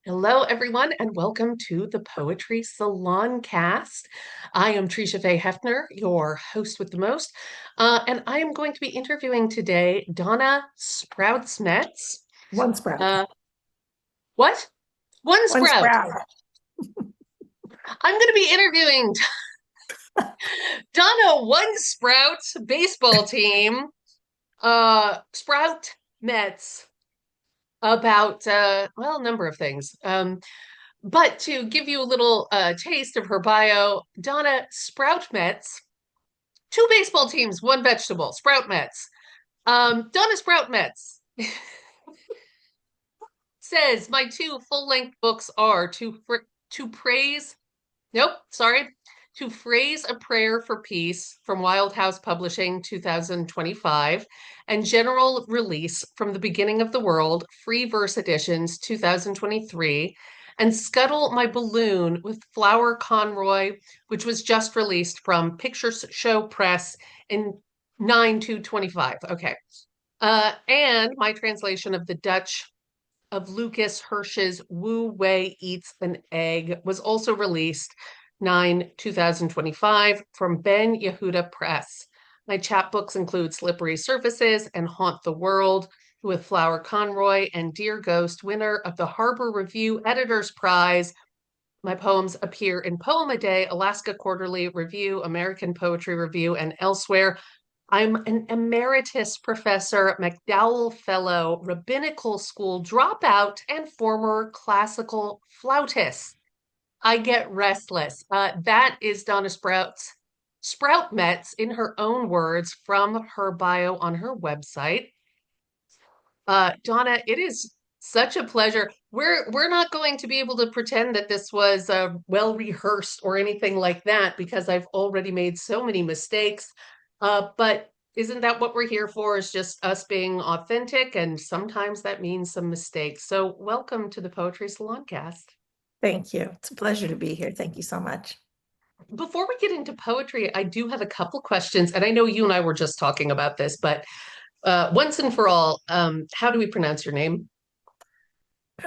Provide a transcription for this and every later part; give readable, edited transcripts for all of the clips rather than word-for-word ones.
Hello, everyone, and welcome to the Poetry Salon Cast. I am Trisha Faye Hefner, your host with the most, and I am going to be interviewing today Donna Sproutsmetz. One sprout. Uh, what? One One Sprout. sprout. I'm going to be interviewing Donna One Sprout baseball team, Sprout Mets, about, a number of things. But to give you a little taste of her bio, Donna Sprout Metz, two baseball teams, one vegetable, Sprout Metz. Donna Sprout Metz says my two full-length books are to praise, nope, sorry, to phrase a prayer for peace from Wild House Publishing 2025 and general release from the beginning of the world, free verse editions 2023 and Scuttle My Balloon with Flower Conroy, which was just released from Picture Show Press in 9/2/25. Okay. And my translation of the Dutch of Lucas Hirsch's Wu Wei Eats an Egg was also released 9/2025 from Ben Yehuda Press. My chapbooks include Slippery Surfaces and Haunt the World with Flower Conroy and Dear Ghost, winner of the Harbor Review Editor's Prize. My poems appear in Poem a Day, Alaska Quarterly Review, American Poetry Review, and elsewhere. I'm an emeritus professor, MacDowell Fellow, Rabbinical School dropout, and former classical flautist. I get restless. That is Donna Sprout Metz in her own words from her bio on her website. Donna, it is such a pleasure. We're not going to be able to pretend that this was well rehearsed or anything like that because I've already made so many mistakes. But isn't that what we're here for? Is just us being authentic, and sometimes that means some mistakes. So welcome to the Poetry Salon Cast. Thank you. It's a pleasure to be here. Thank you so much. Before we get into poetry, I do have a couple questions, and I know you and I were just talking about this, but once and for all, how do we pronounce your name?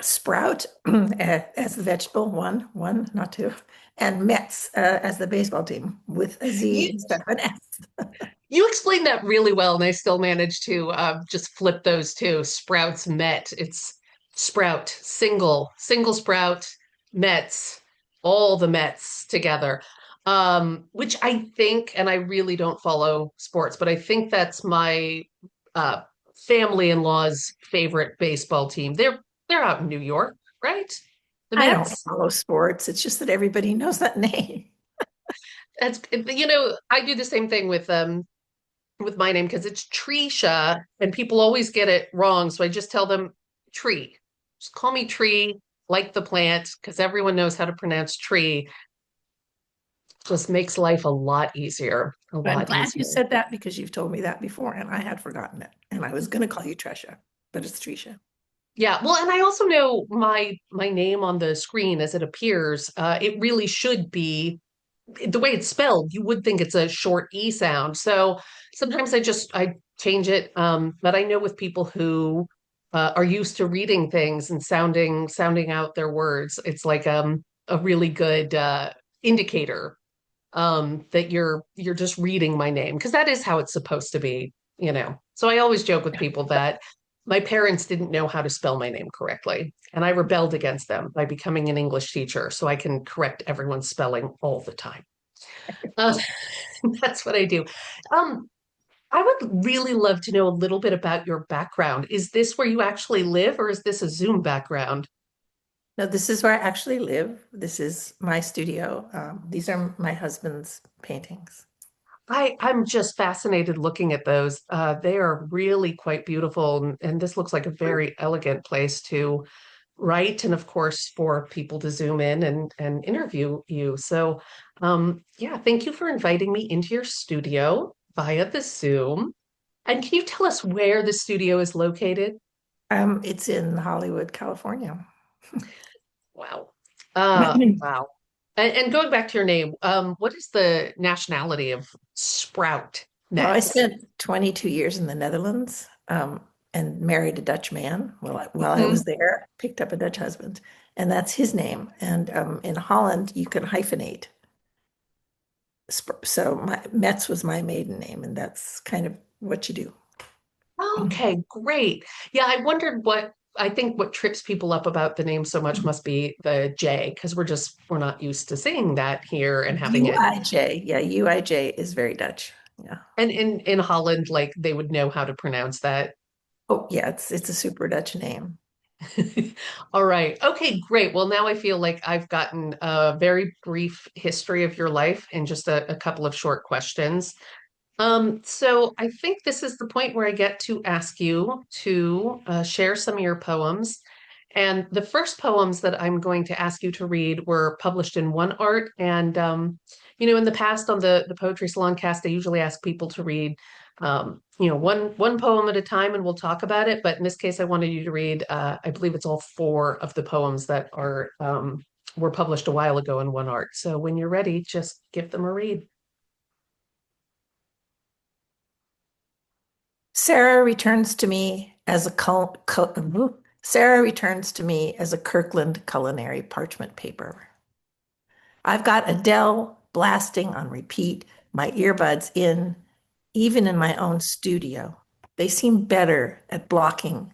Sprout as the vegetable, one, not two, and Mets as the baseball team with a Z You, instead of an S. you explained that really well, and I still managed to just flip those two. Sprouts Met. It's Sprout, single Sprout, Mets, all the Mets together. Which I think, and I really don't follow sports, but I think that's my uh, family-in-law's favorite baseball team. They're out in New York, right? The I don't Mets. follow sports. It's just that everybody knows that name. That's I do the same thing with my name because it's Trisha and people always get it wrong. So I just tell them tree. Just call me tree, like the plant, because everyone knows how to pronounce tree. Just makes life a lot easier. A But I'm lot glad you easier. said that because you've told me that before and I had forgotten it. And I was going to call you Tresha, but it's Trisha. Yeah, well, and I also know my name on the screen as it appears. It really should be the way it's spelled. You would think it's a short E sound. So sometimes I change it. But I know with people who are used to reading things and sounding out their words, it's like a really good indicator that you're just reading my name because that is how it's supposed to be. So I always joke with people that my parents didn't know how to spell my name correctly, and I rebelled against them by becoming an English teacher so I can correct everyone's spelling all the time. Uh, that's what I do. Um, I would really love to know a little bit about your background. Is this where you actually live, or is this a Zoom background? No, this is where I actually live. This is my studio. These are my husband's paintings. I'm just fascinated looking at those. They are really quite beautiful, and this looks like a very elegant place to write, and of course for people to zoom in and interview you. So, yeah, thank you for inviting me into your studio via the Zoom. And can you tell us where the studio is located? It's in Hollywood, California. Wow. No, Wow. And going back to your name, what is the nationality of Sprout I Metz? spent 22 years in the Netherlands and married a Dutch man while I Mhm. was there, picked up a Dutch husband. and that's his name. And in Holland, you can hyphenate. So Metz was my maiden name, and that's kind of what you do. Okay, great. Yeah, I wondered I think what trips people up about the name so much must be the J, because we're not used to saying that here and having it. UIJ. Yeah, UIJ is very Dutch. Yeah. And in Holland, like they would know how to pronounce that. Oh, yeah, it's a super Dutch name. All right. Okay, great. Well, now I feel like I've gotten a very brief history of your life in just a couple of short questions. So I think this is the point where I get to ask you to share some of your poems. And the first poems that I'm going to ask you to read were published in One Art. And in the past on the Poetry Salon cast, I usually ask people to read one poem at a time and we'll talk about it. But in this case, I wanted you to read I believe it's all four of the poems that are were published a while ago in One Art. So when you're ready, just give them a read. Sarah returns to me as a Sarah returns to me as a Kirkland culinary parchment paper. I've got Adele blasting on repeat, my earbuds in, even in my own studio. They seem better at blocking,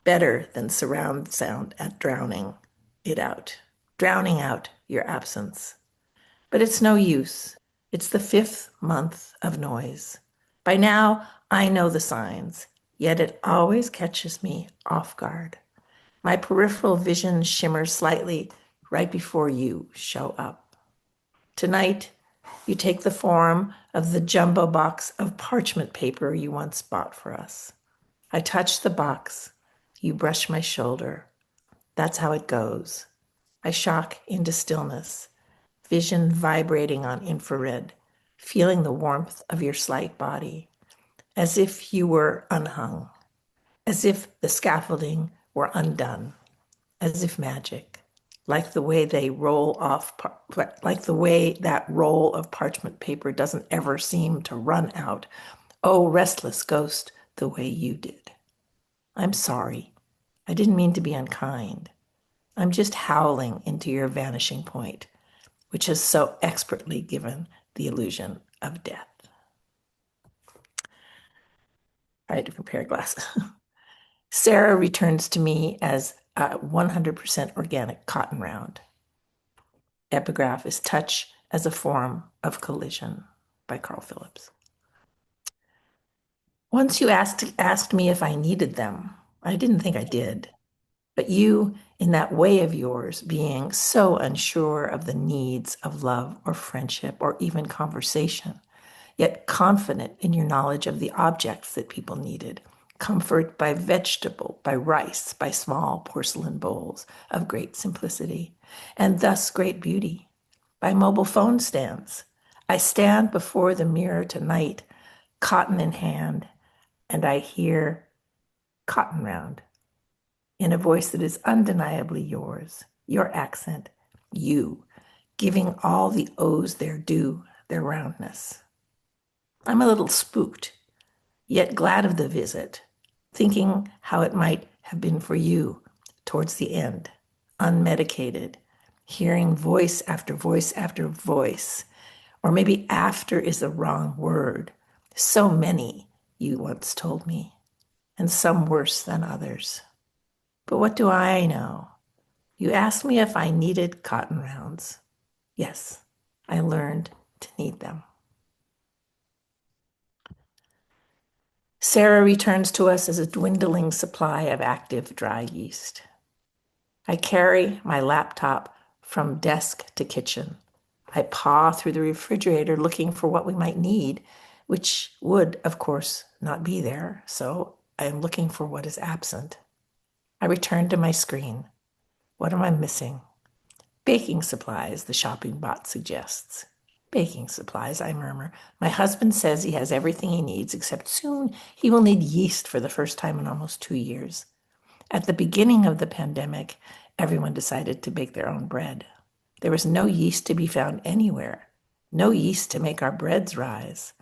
better than surround sound at drowning out your absence. But it's no use. It's the fifth month of noise. By now, I know the signs, yet it always catches me off guard. My peripheral vision shimmers slightly right before you show up. Tonight, you take the form of the jumbo box of parchment paper you once bought for us. I touch the box. You brush my shoulder. That's how it goes. I shock into stillness, vision vibrating on infrared, feeling the warmth of your slight body, as if you were unhung, as if the scaffolding were undone, as if magic, like the way they roll off, like the way that roll of parchment paper doesn't ever seem to run out. Oh, restless ghost, the way you did. I'm sorry. I didn't mean to be unkind. I'm just howling into your vanishing point, which has so expertly given the illusion of death. I had to prepare glasses. Sarah returns to me as a 100% organic cotton round. Epigraph is Touch as a Form of Collision by Carl Phillips. Once you asked me if I needed them. I didn't think I did. But you, in that way of yours, being so unsure of the needs of love or friendship or even conversation, yet confident in your knowledge of the objects that people needed, comfort by vegetable, by rice, by small porcelain bowls of great simplicity, and thus great beauty, by mobile phone stands. I stand before the mirror tonight, cotton in hand, and I hear cotton round in a voice that is undeniably yours, your accent, you, giving all the O's their due, their roundness. I'm a little spooked, yet glad of the visit, thinking how it might have been for you towards the end, unmedicated, hearing voice after voice after voice, or maybe after is the wrong word. So many, you once told me, and some worse than others. But what do I know? You asked me if I needed cotton rounds. Yes, I learned to need them. Sarah returns to us as a dwindling supply of active dry yeast. I carry my laptop from desk to kitchen. I paw through the refrigerator looking for what we might need, which would, of course, not be there, so I am looking for what is absent. I return to my screen. What am I missing? Baking supplies, the shopping bot suggests. Baking supplies, I murmur. My husband says he has everything he needs, except soon he will need yeast for the first time in almost 2 years. At the beginning of the pandemic, everyone decided to bake their own bread. There was no yeast to be found anywhere, no yeast to make our breads rise.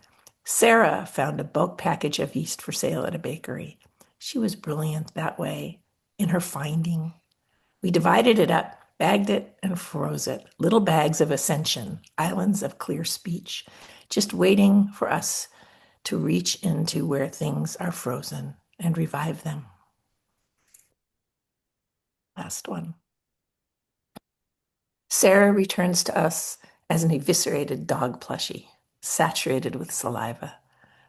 Sarah found a bulk package of yeast for sale at a bakery. She was brilliant that way in her finding. We divided it up bagged it and froze it. Little bags of ascension, islands of clear speech, just waiting for us to reach into where things are frozen and revive them. Last one. Sarah returns to us as an eviscerated dog plushie, saturated with saliva.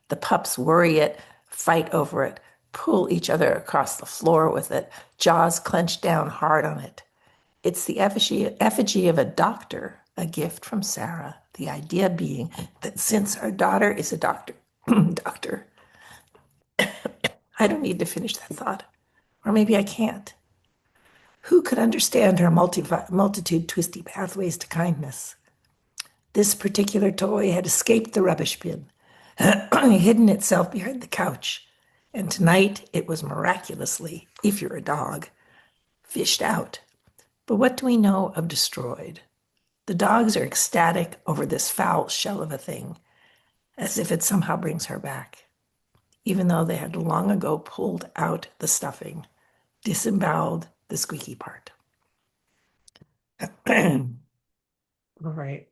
The pups worry it, fight over it, pull each other across the floor with it, jaws clenched down hard on it. It's the effigy of a doctor, a gift from Sarah. The idea being that since our daughter is a doctor, doctor, I don't need to finish that thought. Or maybe I can't. Who could understand her multitude twisty pathways to kindness? This particular toy had escaped the rubbish bin, hidden itself behind the couch, and tonight it was miraculously, if you're a dog, fished out. But what do we know of destroyed? The dogs are ecstatic over this foul shell of a thing, as if it somehow brings her back, even though they had long ago pulled out the stuffing, disemboweled the squeaky part. All right.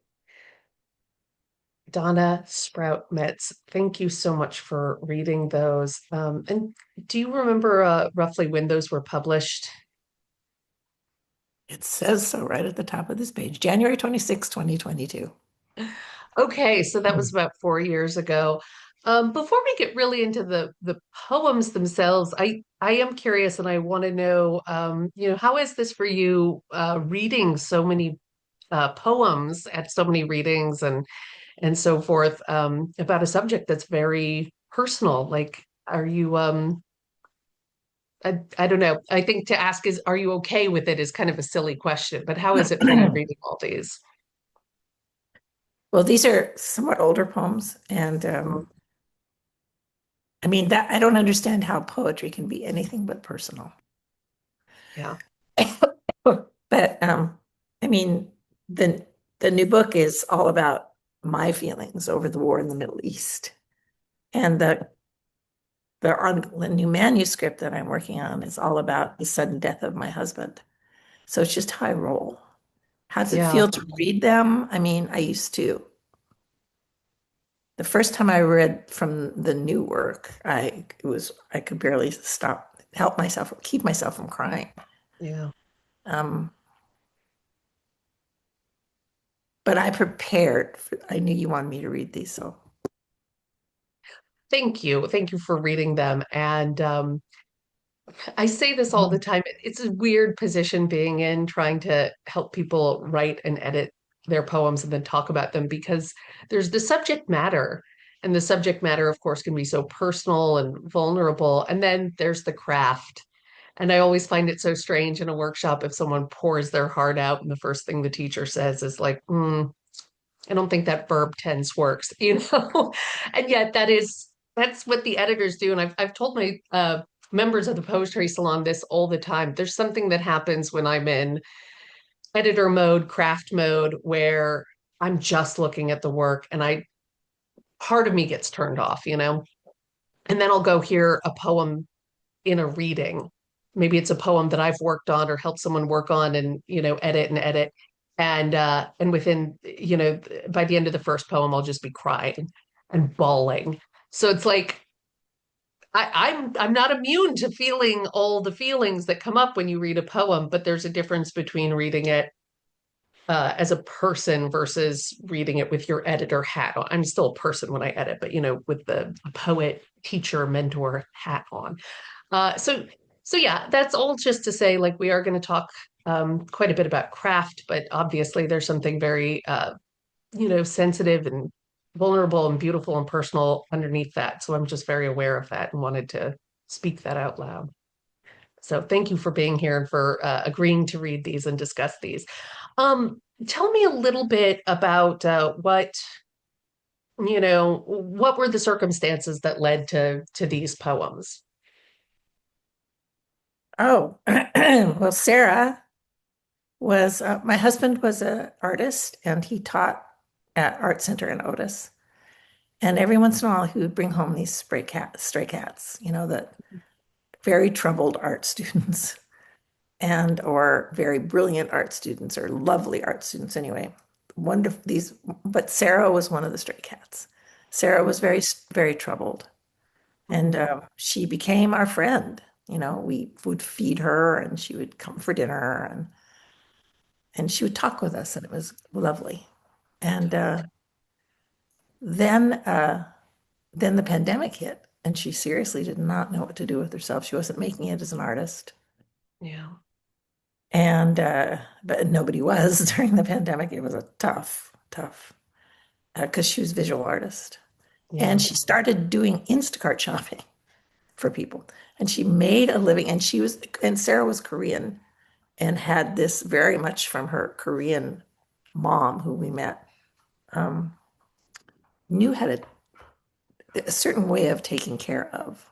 Donna Sprout Metz, thank you so much for reading those. And do you remember roughly when those were published? It says so right at the top of this page, January 26, 2022. Okay, so that was about 4 years ago. Before we get really into the poems themselves, I am curious and I want to know, how is this for you reading so many poems at so many readings and so forth about a subject that's very personal? Like, are you I don't know. I think to ask is, are you okay with it is kind of a silly question, but how is it for you reading all these? Well, these are somewhat older poems, and I mean that I don't understand how poetry can be anything but personal. Yeah. But I mean, the the new book is all about my feelings over the war in the Middle East, and the new manuscript that I'm working on is all about the sudden death of my husband. So it's just how I roll. How does it Yeah. feel to read them? I mean, I used to. The first time I read from the new work, I could barely help myself, keep myself from crying. Yeah. Um, but I prepared. I knew you wanted me to read these, so Thank you. Thank you for reading them. And I say this all the time. It's a weird position being in, trying to help people write and edit their poems and then talk about them because there's the subject matter. And the subject matter, of course, can be so personal and vulnerable. And then there's the craft. And I always find it so strange in a workshop if someone pours their heart out and the first thing the teacher says is like, I don't think that verb tense works, And yet that's what the editors do. And I've told my members of the poetry salon this all the time. There's something that happens when I'm in editor mode, craft mode, where I'm just looking at the work and I part of me gets turned off. And then I'll go hear a poem in a reading. Maybe it's a poem that I've worked on or helped someone work on and, edit and edit. And within, by the end of the first poem, I'll just be crying and bawling. So it's like I'm not immune to feeling all the feelings that come up when you read a poem, but there's a difference between reading it as a person versus reading it with your editor hat on. I'm still a person when I edit, but with the poet, teacher, mentor hat on. So yeah, that's all just to say, like we are going to talk quite a bit about craft, but obviously there's something very sensitive and vulnerable and beautiful and personal underneath that. So I'm just very aware of that and wanted to speak that out loud. So thank you for being here and for agreeing to read these and discuss these. Tell me a little bit about what were the circumstances that led to these poems? oh, well, Sarah was my husband was an artist and he taught at Art Center in Otis. And every once in a while, he would bring home these stray cats, the very troubled art students. and or very brilliant art students or lovely art students anyway. Wonderful these, but Sarah was one of the stray cats. Sarah was very troubled, and Mhm. she became our friend. We would feed her, and she would come for dinner, and she would talk with us, and it was lovely. And then then the pandemic hit, and she seriously did not know what to do with herself. She wasn't making it as an artist. Yeah. And but nobody was during the pandemic. It was a tough because she was a visual artist, and Yeah. she started doing Instacart shopping for people, and she made a living. And Sarah was Korean and had this very much from her Korean mom, who we met, um, knew how to a certain way of taking care of.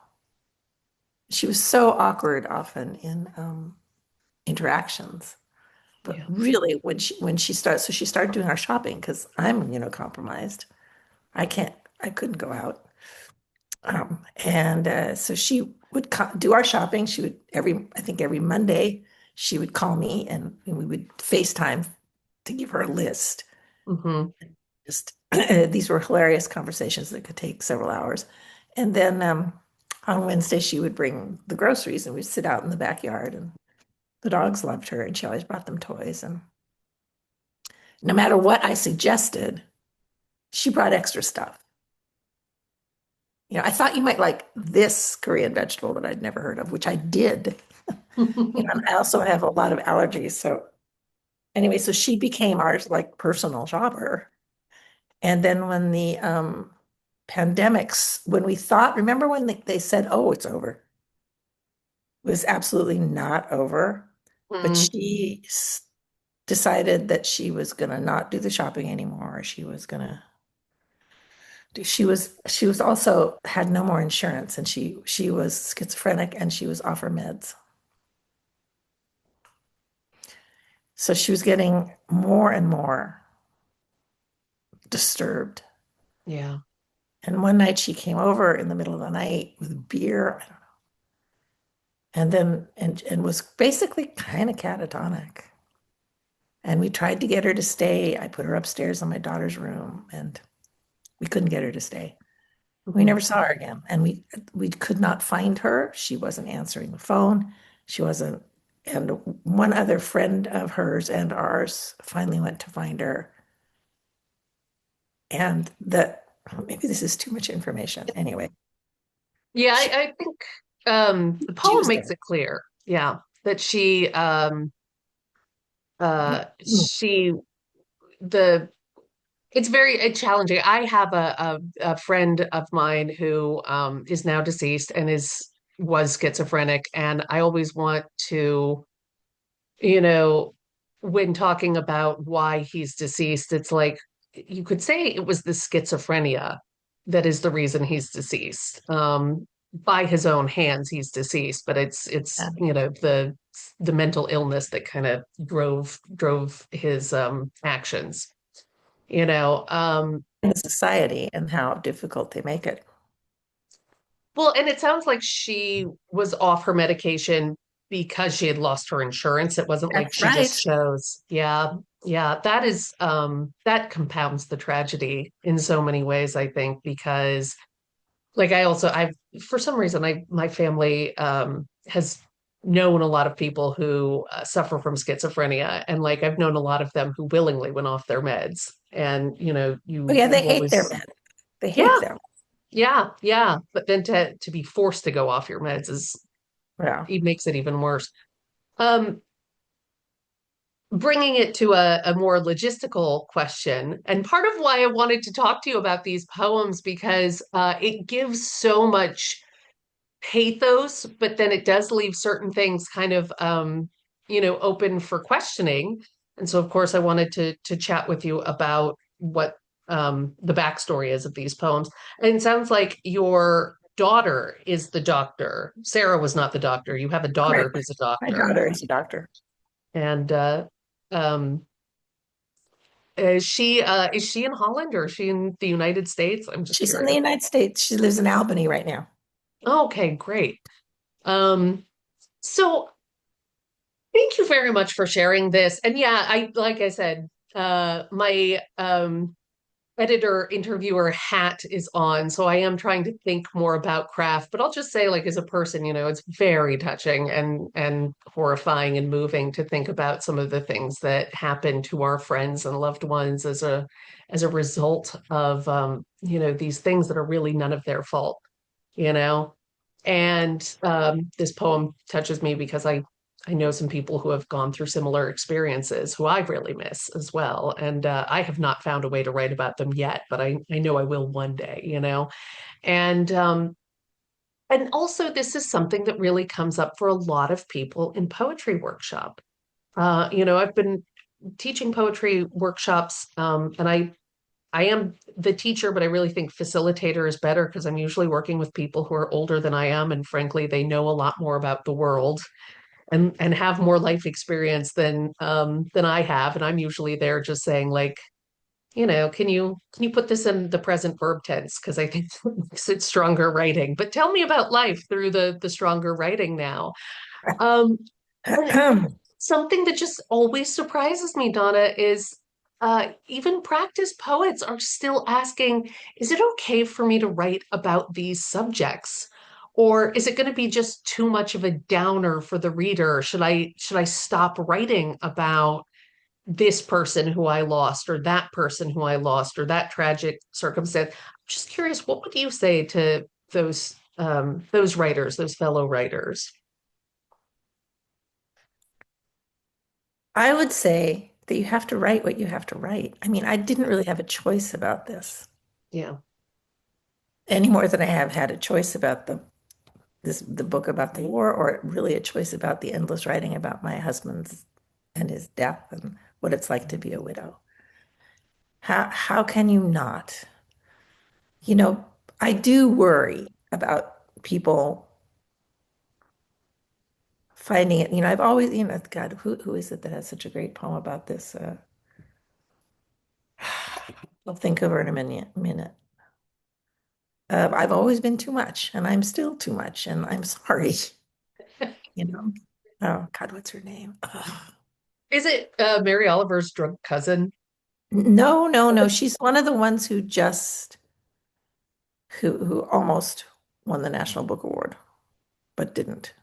She was so awkward often in interactions. But Yeah. really, when she started, so she started doing our shopping because I'm immunocompromised. I couldn't go out. And so she would do our shopping. She would I think every Monday, she would call me and we would FaceTime to give her a list. Hmm. Just these were hilarious conversations that could take several hours. And then on Wednesday, she would bring the groceries and we'd sit out in the backyard, and the dogs loved her and she always brought them toys. And no matter what I suggested, she brought extra stuff. I thought you might like this Korean vegetable that I'd never heard of, which I did. And I also have a lot of allergies. So anyway, so she became our like personal shopper. And then when the pandemics, when we thought, remember when they said, oh, it's over? It was absolutely not over. But Mm. she decided that she was going to not do the shopping anymore. She was also had no more insurance, and she was schizophrenic and she was off her meds. So she was getting more and more disturbed. Yeah. And one night she came over in the middle of the night with beer, and then and was basically kind of catatonic. And we tried to get her to stay. I put her upstairs in my daughter's room, and we couldn't get her to stay. We Hmm. never saw her again, and we could not find her. She wasn't answering the phone. She wasn't. And one other friend of hers and ours finally went to find her. And that maybe this is too much information. Anyway, Yeah, she, I think the she poem was makes dead. it clear, yeah, that she the it's very challenging. I have a friend of mine who is now deceased and is was schizophrenic, and I always want to, you know, when talking about why he's deceased, it's like you could say it was the schizophrenia that is the reason he's deceased. By his own hands, he's deceased, but it's the mental illness that kind of drove his actions. You know, In society and how difficult they make it. well, and it sounds like she was off her medication because she had lost her insurance. It wasn't like That's she just right. chose. Yeah. Yeah. That is that compounds the tragedy in so many ways, I think, because like I've for some reason I my family has known a lot of people who suffer from schizophrenia, and like I've known a lot of them who willingly went off their meds. And Oh you yeah, they you hate their always men. They hate yeah, them. yeah, yeah. But then to be forced to go off your meds is Yeah. it makes it even worse. Um, Bringing it to a more logistical question, and part of why I wanted to talk to you about these poems because it gives so much pathos, but then it does leave certain things kind of open for questioning. And so, of course, I wanted to chat with you about what the backstory is of these poems. And it sounds like your daughter is the doctor. Sarah was not the doctor. You have a Right. daughter who's a My doctor. daughter is a doctor. And um, is she in Holland or is she in the United States? I'm just She's in the curious. United States. She lives in Albany right now. Okay, great. Um, so very much for sharing this. And yeah, like I said, my editor interviewer hat is on, so I am trying to think more about craft. But I'll just say, like, as a person, it's very touching and horrifying and moving to think about some of the things that happen to our friends and loved ones as a result of these things that are really none of their fault, you know. And this poem touches me because I know some people who have gone through similar experiences who I really miss as well. And I have not found a way to write about them yet, but I know I will one day. And and also this is something that really comes up for a lot of people in poetry workshop. I've been teaching poetry workshops, and I am the teacher, but I really think facilitator is better because I'm usually working with people who are older than I am, and frankly, they know a lot more about the world and have more life experience than I have. And I'm usually there just saying, like, can you put this in the present verb tense? Because I think it makes it stronger writing. But tell me about life through the stronger writing now. Um, and something that just always surprises me, Donna, is even practice poets are still asking, is it okay for me to write about these subjects? Or is it going to be just too much of a downer for the reader? Should I stop writing about this person who I lost, or that person who I lost, or that tragic circumstance? I'm just curious, what would you say to those writers, those fellow writers? I would say that you have to write what you have to write. I mean, I didn't really have a choice about this Yeah. any more than I have had a choice about the book about the war, or really a choice about the endless writing about my husband's and his death and what it's like to be a widow. How can you not? You know, I do worry about people finding it. I've always, God, who is it that has such a great poem about this? I'll think of her in a minute. I've always been too much, and I'm still too much, and I'm sorry. You know. Oh God, what's her name? Ugh. Is it Mary Oliver's drunk cousin? No, no, no. She's one of the ones who almost won the National Book Award, but didn't.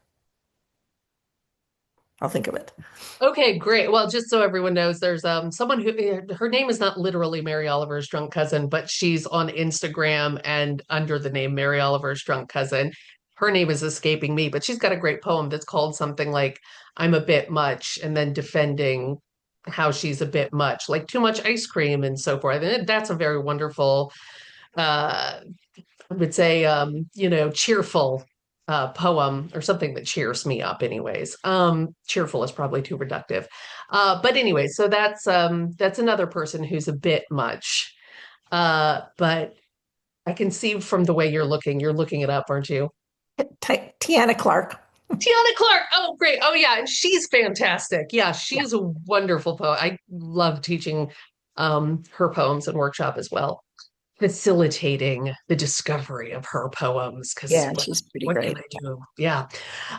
I'll think of it. Okay, great. Well, just so everyone knows, there's someone who her name is not literally Mary Oliver's drunk cousin, but she's on Instagram and under the name Mary Oliver's drunk cousin. Her name is escaping me, but she's got a great poem that's called something like "I'm a bit much," and then defending how she's a bit much, like too much ice cream and so forth. And that's a very wonderful uh I would say, cheerful poem or something that cheers me up, anyways. Cheerful is probably too reductive. But anyway, so that's another person who's a bit much. But I can see from the way you're looking it up, aren't you? Tiana Clark. Tiana Clark. Oh, great. Oh, yeah. And she's fantastic. Yeah, she is a wonderful poet. I love teaching her poems and workshop as well, facilitating the discovery of her poems because Yeah, she's pretty what can great. I do? Yeah.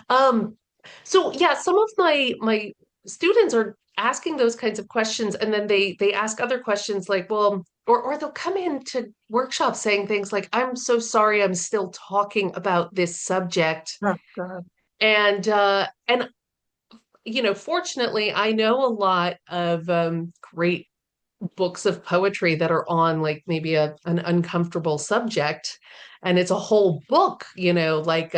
Um, so yeah, some of my students are asking those kinds of questions, and then they ask other questions like, well, or they'll come into workshops saying things like, I'm so sorry I'm still talking about this subject. Oh God. And fortunately, I know a lot of great books of poetry that are on like maybe an uncomfortable subject, and it's a whole book, like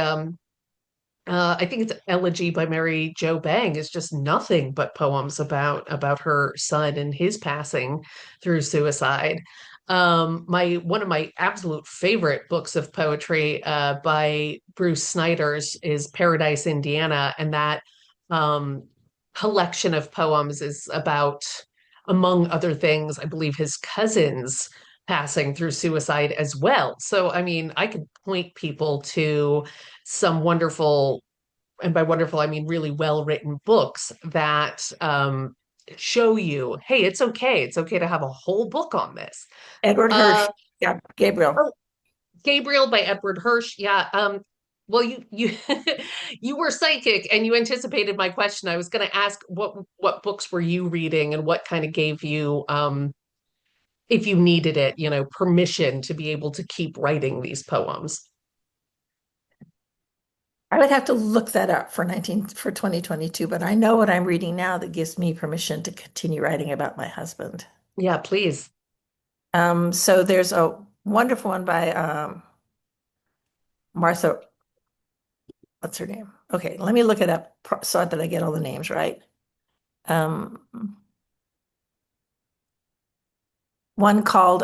I think it's Elegy by Mary Jo Bang is just nothing but poems about her son and his passing through suicide. My one of my absolute favorite books of poetry by Bruce Snyder is Paradise, Indiana, and that um, collection of poems is about, among other things, I believe his cousins passing through suicide as well. So, I mean, I could point people to some wonderful, and by wonderful, I mean really well written books that show you, hey, it's okay. It's okay to have a whole book on this. Edward Uh, Hirsch. Yeah, Gabriel. oh, Gabriel by Edward Hirsch. Yeah. Well, you you were psychic and you anticipated my question. I was going to ask what books were you reading and what kind of gave you if you needed it, permission to be able to keep writing these poems. I would have to look that up for 2022, but I know what I'm reading now that gives me permission to continue writing about my husband. Yeah, please. So there's a wonderful one by Martha, what's her name? Okay, let me look it up so that I get all the names right. Um, One called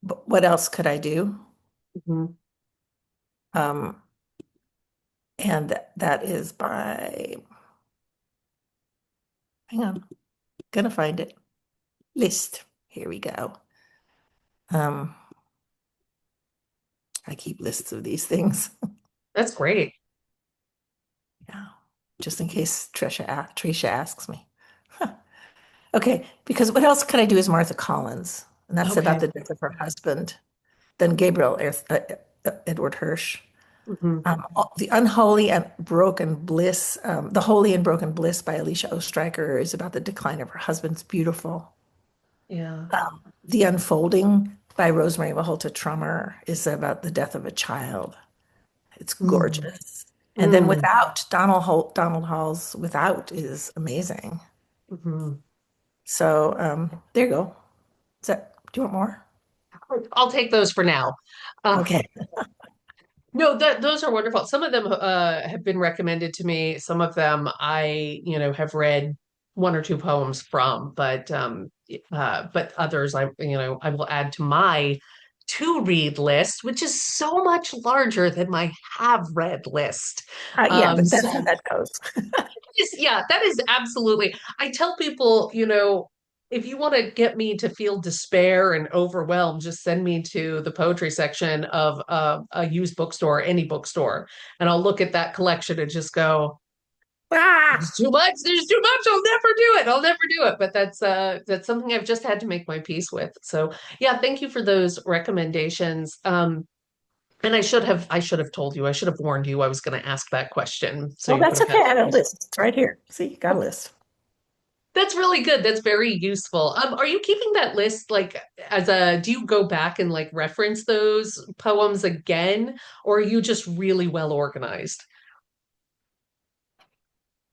What Else Could I Do? Mhm. Um, and that is by, hang on, gonna find it. List. Here we go. Um, I keep lists of these things. That's great. Yeah, just in case Trisha asks me. Huh. Okay, because what else could I do as Martha Collins? And that's about Okay. the death of her husband. Then Edward Hirsch. Hmm. The Unholy and Broken Bliss, The Holy and Broken Bliss by Alicia Ostriker is about the decline of her husband's beautiful. Yeah. The Unfolding by Rosemary Maholta Trummer is about the death of a child. It's Mm. gorgeous. And then Mm. Without, Donald Hall's Without is amazing. Mhm. So there you go. Do you want more? I'll take those for now. Uh, Okay. no, those are wonderful. Some of them have been recommended to me. Some of them I, have read one or two poems from, but others I will add to my to read list, which is so much larger than my have read list. Yeah, but So that's how that goes. yeah, that is absolutely. I tell people, if you want to get me to feel despair and overwhelmed, just send me to the poetry section of a used bookstore, any bookstore, and I'll look at that collection and just go, Ah! "There's too much. There's too much. I'll never do it. I'll never do it." But that's something I've just had to make my peace with. So yeah, thank you for those recommendations. And I should have told you. I should have warned you I was going to ask that question, so Well, you could that's have okay. had I that have a ready. list. It's right here. See, got a list. That's really good. That's very useful. Are you keeping that list like do you go back and like reference those poems again, or are you just really well organized?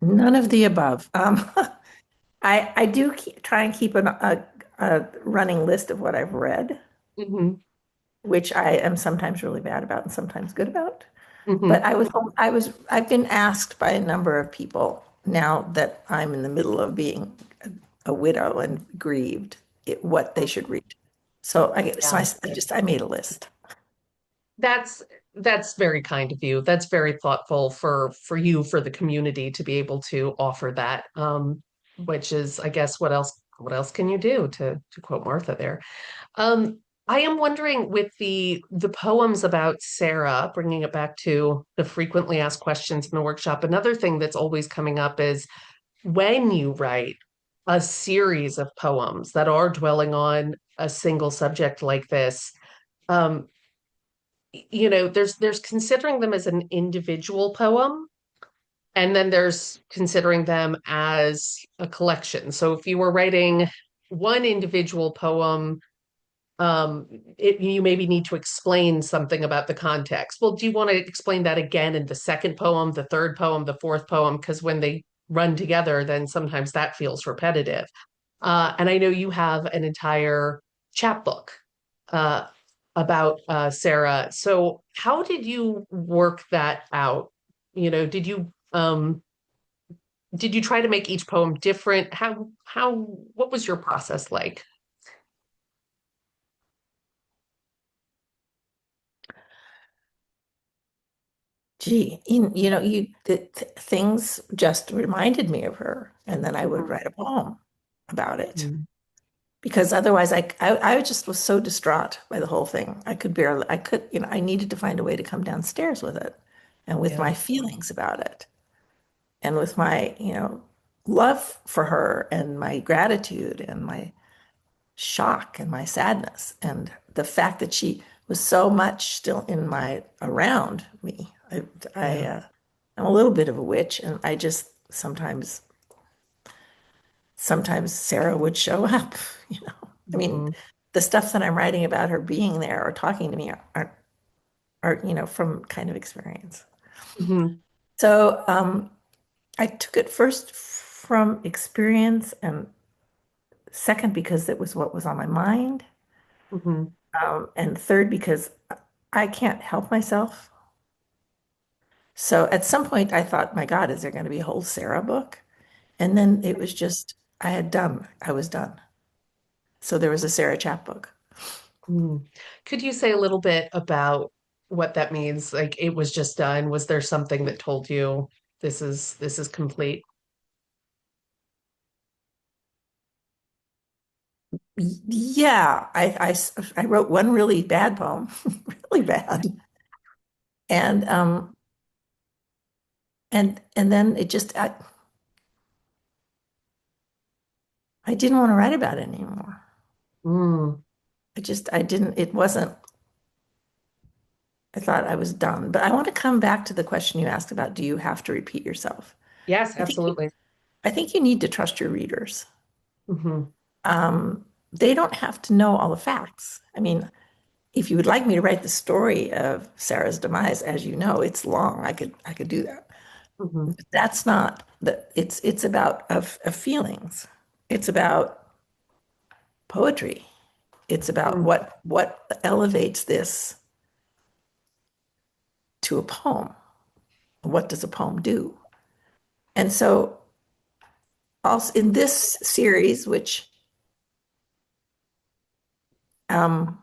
None of the above. I do try and keep a running list of what I've read, Hmm. which I am sometimes really bad about and sometimes good about. But Hmm. I've been asked by a number of people now that I'm in the middle of being a widow and grieved, what they should read. So Yeah. I made a list. That's that's very kind of you. That's very thoughtful for you, for the community to be able to offer that. Which is, I guess, what else can you do to quote Martha there? Um, I am wondering with the poems about Sarah, bringing it back to the frequently asked questions in the workshop, another thing that's always coming up is when you write a series of poems that are dwelling on a single subject like this, um, there's considering them as an individual poem, and then there's considering them as a collection. So if you were writing one individual poem, um you maybe need to explain something about the context. Well, do you want to explain that again in the second poem, the third poem, the fourth poem? Because when they run together, then sometimes that feels repetitive. And I know you have an entire chapbook uh about Sarah. So how did you work that out? Did you try to make each poem different? What was your process like? Gee, things just reminded me of her, and then I would write a poem about it. Mhm. Because otherwise I just was so distraught by the whole thing. I needed to find a way to come downstairs with it and with Yeah. my feelings about it and with my, love for her and my gratitude and my shock and my sadness and the fact that she was so much still in my around me. Yeah. I'm a little bit of a witch, and I just sometimes Sarah would show up, you know. I mean, Hmm. the stuff that I'm writing about her being there or talking to me are from kind of experience. Hmm. So I took it first from experience, and second because it was what was on my mind, Hmm. and third because I can't help myself. So at some point I thought, my God, is there going to be a whole Sarah book? And then it was just, I was done. So there was a Sarah chapbook. Mm. Could you say a little bit about what that means? Like it was just done. Was there something that told you this is complete? Yeah, I wrote one really bad poem, really bad. And and then I didn't want to write about it anymore. Mm. I didn't, it wasn't, I thought I was done. But I want to come back to the question you asked about, do you have to repeat yourself? Yes, I think absolutely. I think you need to trust your readers. Hmm. They don't have to know all the facts. I mean, if you would like me to write the story of Sarah's demise, as you know, it's long. I could do that. Hmm. But that's not the. It's about of feelings. It's about poetry. It's about Mm. what elevates this to a poem. What does a poem do? And so, also in this series, which um,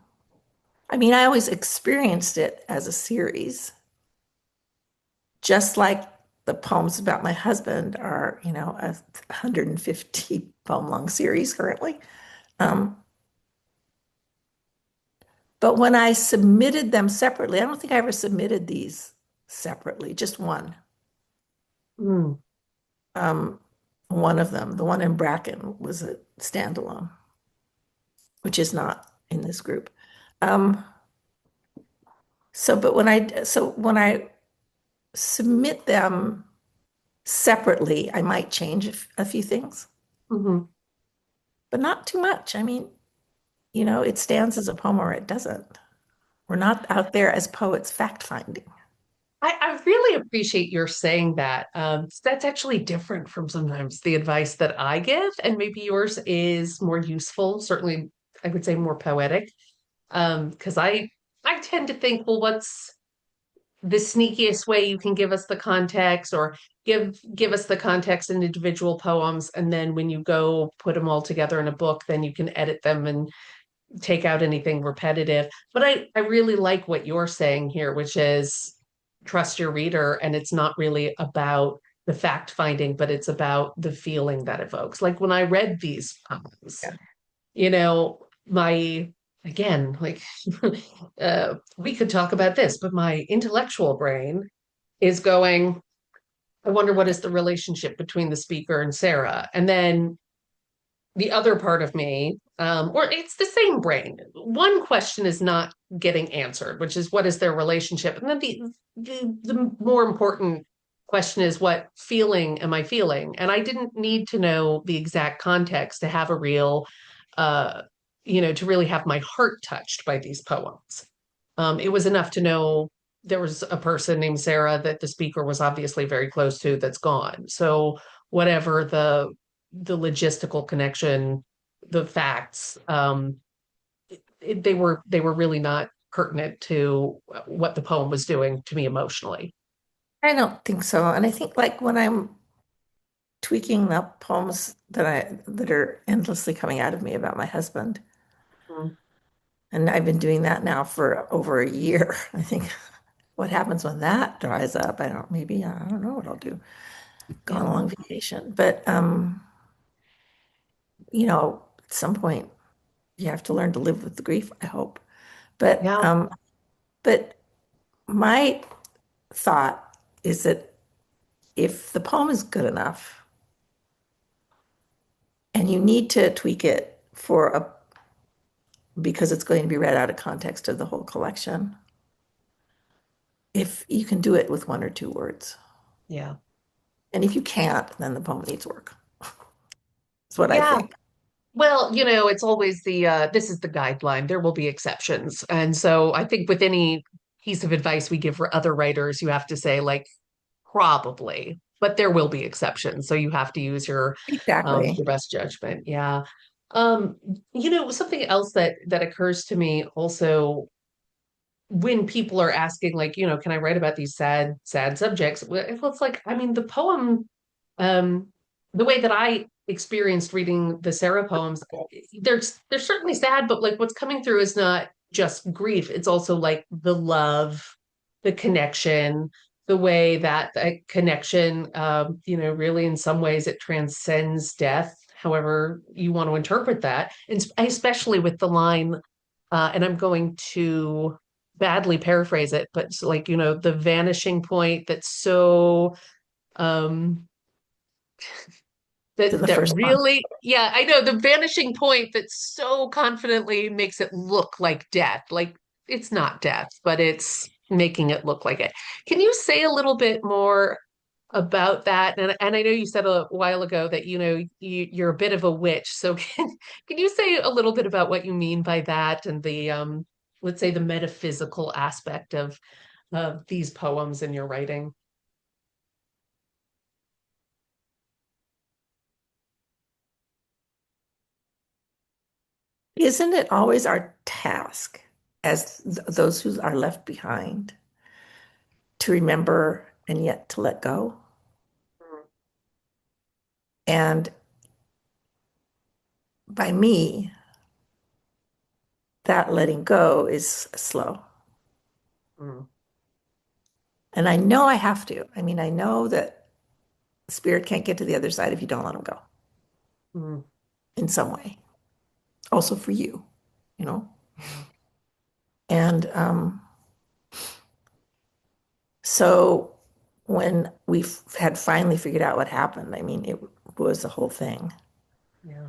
I mean, I always experienced it as a series, just like the poems about my husband are, a 150 poem long series currently. Um, but when I submitted them separately, I don't think I ever submitted these separately, just one. Mm. Um, one of them, the one in Bracken, was a standalone, which is not in this group. Um, so when I submit them separately, I might change a few things, Hmm. but not too much. I mean, it stands as a poem or it doesn't. We're not out there as poets fact finding. I really appreciate your saying that. That's actually different from sometimes the advice that I give, and maybe yours is more useful. Certainly, I would say more poetic. Because I tend to think, well, what's the sneakiest way you can give us the context, or give us the context in individual poems, and then when you go put them all together in a book, then you can edit them and take out anything repetitive. But I really like what you're saying here, which is trust your reader, and it's not really about the fact finding, but it's about the feeling that evokes. Like when I read these poems, Yeah. my again, like we could talk about this, but my intellectual brain is going, I wonder what is the relationship between the speaker and Sarah. And then the other part of me, or it's the same brain. One question is not getting answered, which is what is their relationship? And then the more important question is what feeling am I feeling? And I didn't need to know the exact context to have a real, uh, to really have my heart touched by these poems. It was enough to know there was a person named Sarah that the speaker was obviously very close to that's gone. So whatever the logistical connection, the facts, they were really not pertinent to what the poem was doing to me emotionally. I don't think so. And I think like when I'm tweaking the poems that are endlessly coming out of me about my husband, Mm. and I've been doing that now for over a year. I think what happens when that dries up, I don't know what I'll do. Go on Yeah. a long vacation. But at some point you have to learn to live with the grief, I hope. But Yeah. um, but my thought is that if the poem is good enough and you need to tweak it for because it's going to be read out of context of the whole collection. If you can do it with one or two words. Yeah. And if you can't, then the poem needs work. That's what I Yeah. think. Well, it's always this is the guideline. There will be exceptions. And so I think with any piece of advice we give for other writers, you have to say like probably, but there will be exceptions. So you have to use Exactly. your best judgment. Yeah. Something else that occurs to me also when people are asking like, can I write about these sad subjects? Well, it's like, I mean, the poem um, the way that I experienced reading the Sarah poems, they're certainly sad, but like what's coming through is not just grief. It's also like the love, the connection, the way that connection, really in some ways it transcends death, however you want to interpret that. And especially with the line, and I'm going to badly paraphrase it, but it's like, the vanishing point that's so um To that the that first one. really, yeah, I know the vanishing point that so confidently makes it look like death. Like it's not death, but it's making it look like it. Can you say a little bit more about that? And I know you said a while ago that you're a bit of a witch. So can you say a little bit about what you mean by that and the let's say the metaphysical aspect of these poems in your writing? Isn't it always our task as those who are left behind to remember and yet to let go? And by me, that letting go is slow. Mm, And I know I have to. I mean, I know that spirit can't get to the other side if you don't let them go mm, in some way. Also for you, you know? yeah, And so when we had finally figured out what happened, I mean, it was a whole thing yeah.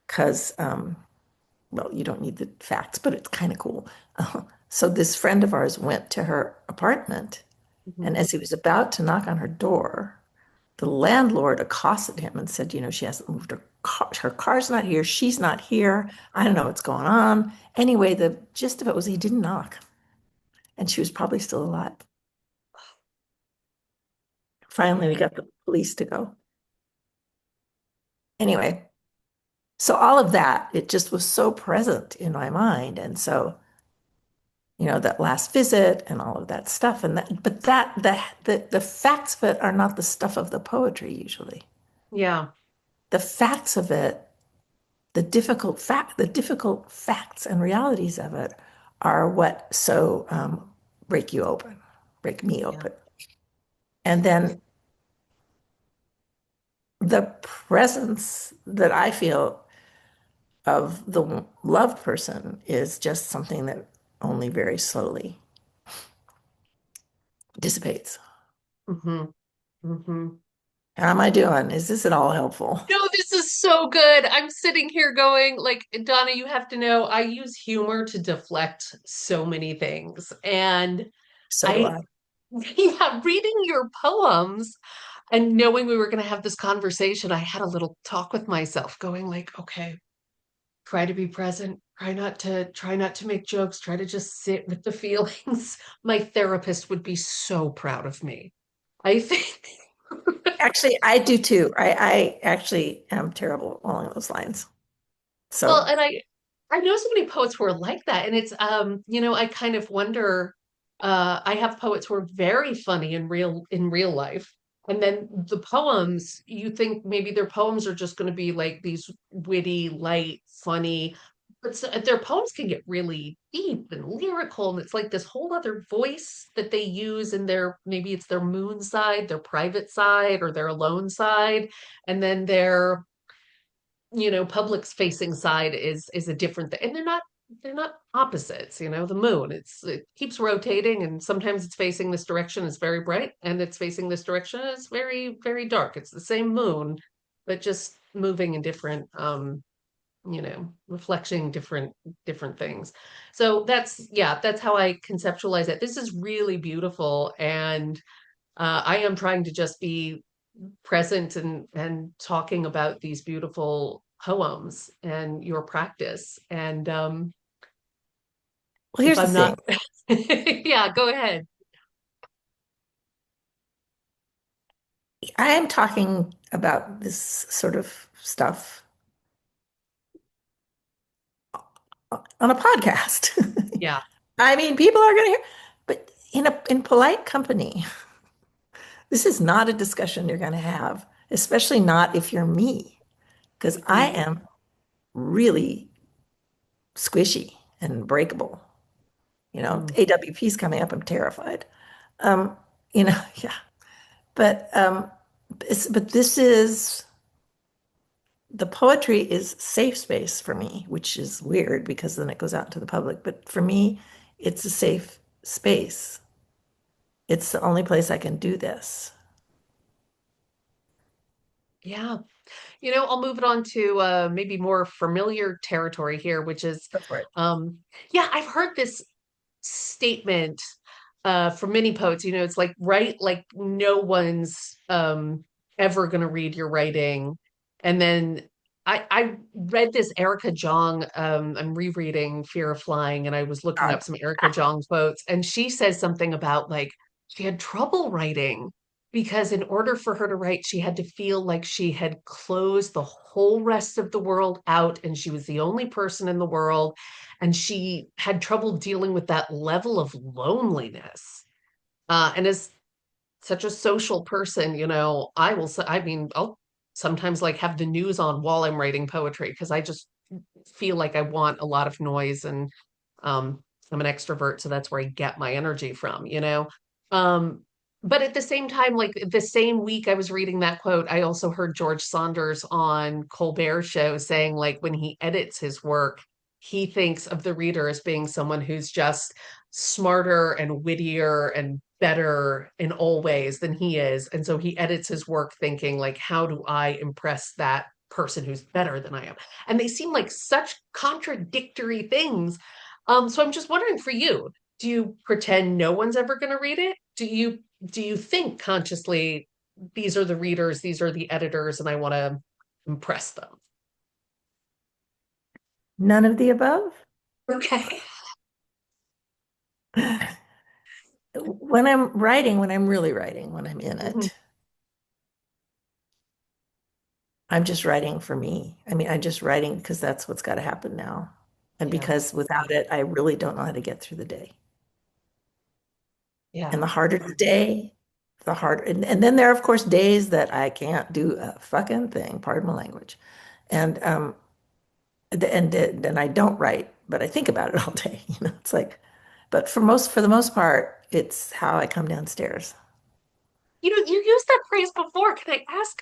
because, well, you don't need the facts, but it's kind of cool. So this friend of ours went to her apartment, Mhm. and as he was about to knock on her door, the landlord accosted him and said, she hasn't moved her car. Her car's not here. She's not here. I don't know what's going on. Anyway, the gist of it was he didn't knock, and she was probably still alive. Finally, we Yeah. got the police to go. Anyway, so all of that, it just was so present in my mind. And so, that last visit and all of that stuff. And that, but the facts of it are not the stuff of the poetry usually. Yeah. The facts of it, the difficult facts and realities of it are what so break you open, break me Yeah. open. And then the presence that I feel of the loved person is just something that only very slowly dissipates. Hmm. Hmm. How am I doing? Is this at all helpful? No, this is so good. I'm sitting here going, like, Donna, you have to know I use humor to deflect so many things. And So do I, I. yeah, reading your poems and knowing we were going to have this conversation, I had a little talk with myself, going like, okay, try to be present, try not to make jokes, try to just sit with the feelings. My therapist would be so proud of me. I think. Actually, I do too. I actually am terrible along those lines. Well, So, and I know so many poets who are like that, and it's I kind of wonder. I have poets who are very funny in real life, and then the poems, you think maybe their poems are just going to be like these witty, light, funny, but their poems can get really deep and lyrical, and it's like this whole other voice that they use in their maybe it's their moon side, their private side, or their alone side, and then their public facing side is a different thing, and they're not opposites. The moon, it keeps rotating, and sometimes it's facing this direction, it's very bright, and it's facing this direction, it's very very dark. It's the same moon, but just moving in different reflecting different things. So that's how I conceptualize it. This is really beautiful, and I am trying to just be present and talking about these beautiful poems and your practice. And Well, if here's the I'm thing. not, yeah, go ahead. I am talking about this sort of stuff on a podcast. Yeah. I mean, people are going to hear, but in polite company, this is not a discussion you're going to have, especially not if you're me, because I Mhm. am really squishy and breakable. Mm. AWP's coming up. I'm terrified. Um, yeah. But but this is the poetry is safe space for me, which is weird because then it goes out to the public. But for me, it's a safe space. It's the only place I can do this. Yeah. I'll move it on to maybe more familiar territory here, which is, Go for it. yeah, I've heard this statement from many poets. It's like, write like no one's ever going to read your writing. And then I read this Erica Jong. I'm rereading Fear of Flying, and I was looking God. up some Erica Jong quotes, and she says something about like she had trouble writing because in order for her to write, she had to feel like she had closed the whole rest of the world out and she was the only person in the world. And she had trouble dealing with that level of loneliness. And as such a social person, I will say, I mean, I'll sometimes like have the news on while I'm writing poetry because I just feel like I want a lot of noise and um I'm an extrovert, so that's where I get my energy from. Um, but at the same time, like the same week I was reading that quote, I also heard George Saunders on Colbert show saying like when he edits his work, he thinks of the reader as being someone who's just smarter and wittier and better in all ways than he is. And so he edits his work thinking like, how do I impress that person who's better than I am? And they seem like such contradictory things. So I'm just wondering for you, do you pretend no one's ever going to read it? Do you think consciously these are the readers, these are the editors, and I want to impress them? None of the above. Okay. When I'm writing, when I'm really writing, when I'm in Mhm. it, I'm just writing for me. I mean, I'm just writing because that's what's got to happen now. And Yeah. because without it, I really don't know how to get through the day. Yeah. And the harder the day, the harder. And then there are, of course, days that I can't do a fucking thing, pardon my language. And then I don't write, but I think about it all day. It's like, but for the most part, it's how I come downstairs. You used that phrase before. Can I ask,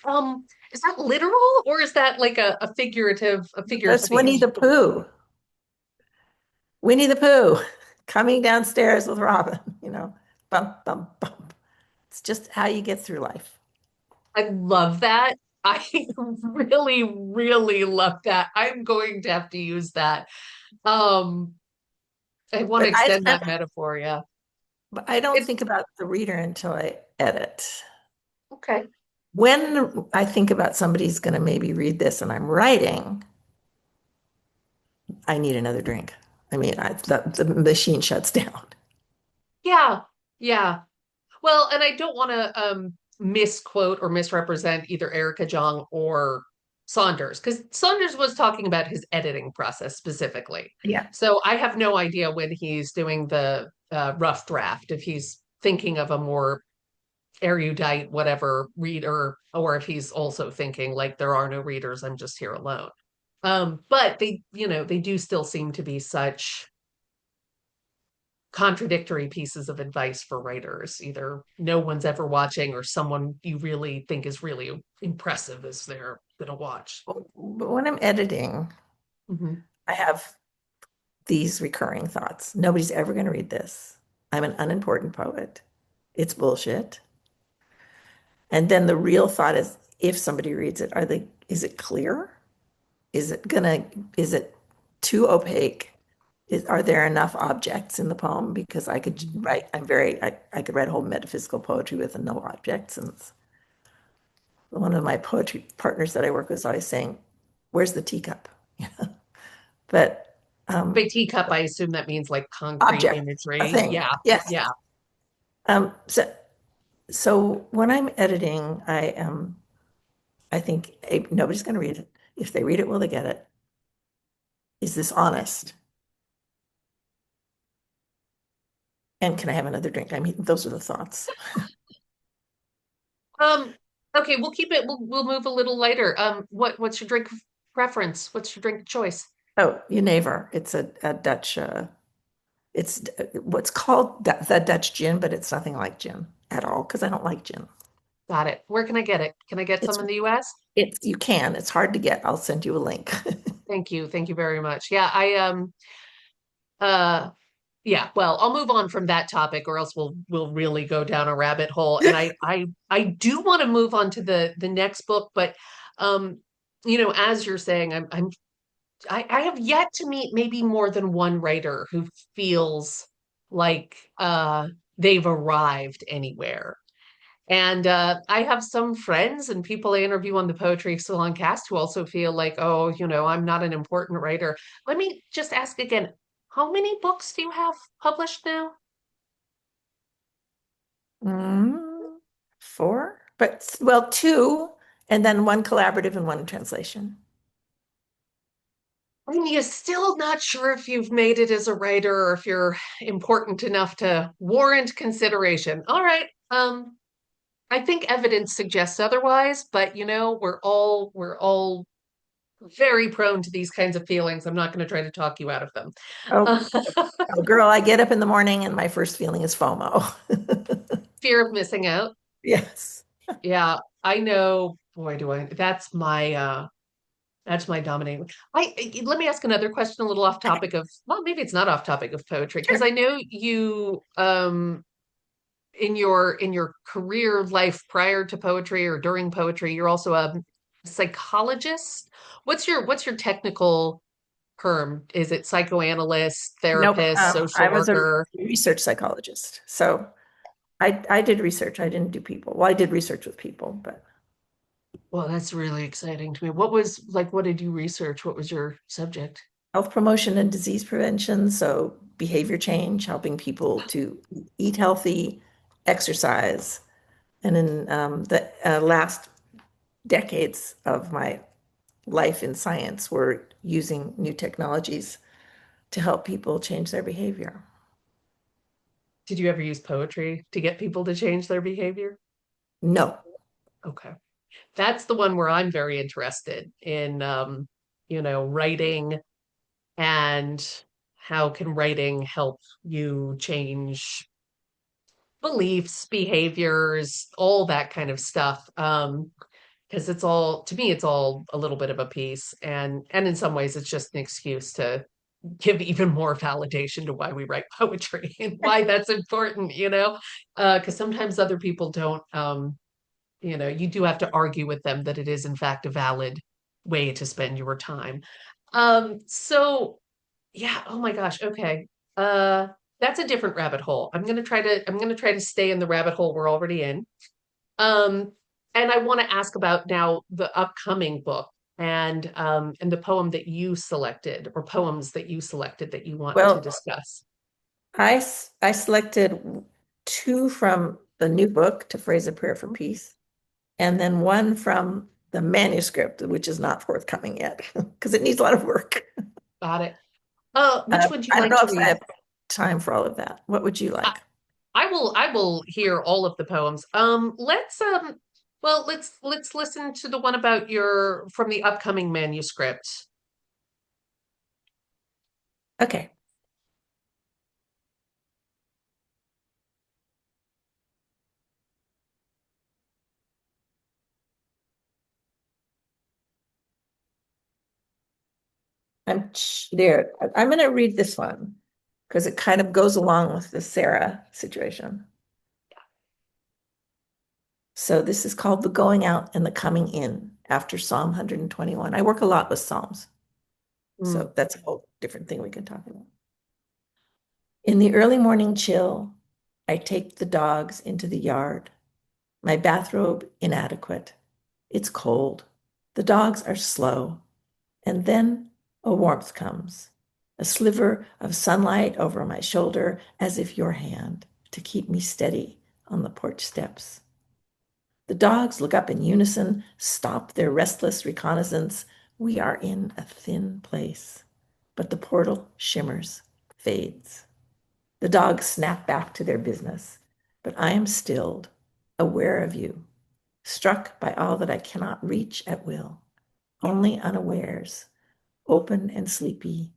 is that literal or is that like a figure of That's Winnie speech? the Pooh. Winnie the Pooh coming downstairs with Robin, bump, bump, bump. It's just how you get through life. I love that. I really, really love that. I'm going to have to use that. Um, I want to But I, extend I, that metaphor. Yeah. but I don't It, think about the reader until I edit. okay. When I think about somebody's going to maybe read this and I'm writing, I need another drink. I mean, the machine shuts down. Yeah. Yeah. Well, and I don't want to misquote or misrepresent either Erica Jong or Saunders, because Saunders was talking about his editing process specifically. Yeah. So I have no idea when he's doing the rough draft, if he's thinking of a more erudite, whatever reader, or if he's also thinking like there are no readers, I'm just here alone. But they do still seem to be such contradictory pieces of advice for writers. Either no one's ever watching or someone you really think is really impressive is they're gonna watch. But when I'm editing, Mhm. I have these recurring thoughts. Nobody's ever going to read this. I'm an unimportant poet. It's bullshit. And then the real thought is if somebody reads it, is it clear? is it too opaque? Are there enough objects in the poem? Because I could write, I could write whole metaphysical poetry with no objects. And one of my poetry partners that I work with is always saying, "Where's the teacup?" But By teacup, I assume that means like concrete object, a imagery. thing. Yeah, Yes. yeah. So when I'm editing, I think nobody's going to read it. If they read it, will they get it? Is this honest? And can I have another drink? I mean, those are the thoughts. Um, okay, we'll keep it, we'll move a little lighter. What's your drink preference? What's your drink choice? Oh, Jenever. It's a Dutch, it's what's called the Dutch gin, but it's nothing like gin at all because I don't like gin. Got it. Where can I get it? Can I get It's some in the US? you can. It's hard to get. I'll send you a link. Thank you. Thank you very much. Yeah, uh yeah, well, I'll move on from that topic or else we'll really go down a rabbit hole. And I do want to move on to the next book, but um as you're saying, I have yet to meet maybe more than one writer who feels like they've arrived anywhere. And I have some friends and people I interview on the Poetry Salon cast who also feel like, oh, I'm not an important writer. Let me just ask again, how many books do you have published now? Mm, four, but well, two, and then one collaborative and one translation. And you're still not sure if you've made it as a writer or if you're important enough to warrant consideration. All right. I think evidence suggests otherwise, but we're all very prone to these kinds of feelings. I'm not going to try to talk you out of them. Oh, oh, girl, I get up in the morning and my first feeling is FOMO. Fear of missing out. Yes. Yeah, I know. Boy, do I. That's my dominating. Let me ask another question, a little off topic of, well, maybe it's not off topic of poetry, because Sure. I know you in your career life prior to poetry or during poetry, you're also a psychologist. What's your technical term? Is it psychoanalyst, Nope. therapist, I social was a worker? research psychologist. So I did research. I didn't do people. Well, I did research with people, but Well, that's really exciting to me. What did you research? What was your subject? health promotion and disease prevention. So behavior change, helping people to eat healthy, exercise. And in the last decades of my life in science, we're using new technologies to help people change their behavior. Did you ever use poetry to get people to change their behavior? No. Okay. That's the one where I'm very interested in, writing and how can writing help you change beliefs, behaviors, all that kind of stuff. Because it's all, to me, it's all a little bit of a piece. And in some ways, it's just an excuse to give even more validation to why we write poetry and why that's important. Because sometimes other people don't, you do have to argue with them that it is in fact a valid way to spend your time. So yeah, oh my gosh, okay. Uh, that's a different rabbit hole. I'm gonna try to stay in the rabbit hole we're already in. Um, and I want to ask about now the upcoming book and the poem that you selected or poems that you selected that you want to Well, discuss. I selected two from the new book, To Phrase a Prayer for Peace, and then one from the manuscript, which is not forthcoming yet because it needs a lot of work. Got it. Which would you I don't like know to if I read? have time for all of that. What would you I, like? I will hear all of the poems. Let's listen to the one about your from the upcoming manuscript. Okay. There. I'm going to read this one because it kind of goes along with the Sarah situation. So this is called The Going Out and the Coming In. after Psalm 121. I work a lot with Psalms, Mm. so that's a whole different thing we can talk about. In the early morning chill, I take the dogs into the yard, my bathrobe inadequate. It's cold. The dogs are slow. And then a warmth comes, a sliver of sunlight over my shoulder, as if your hand to keep me steady on the porch steps. The dogs look up in unison, stop their restless reconnaissance. We are in a thin place, but the portal shimmers, fades. The dogs snap back to their business, but I am stilled, aware of you, struck by all that I cannot reach at will, only unawares, open and sleepy,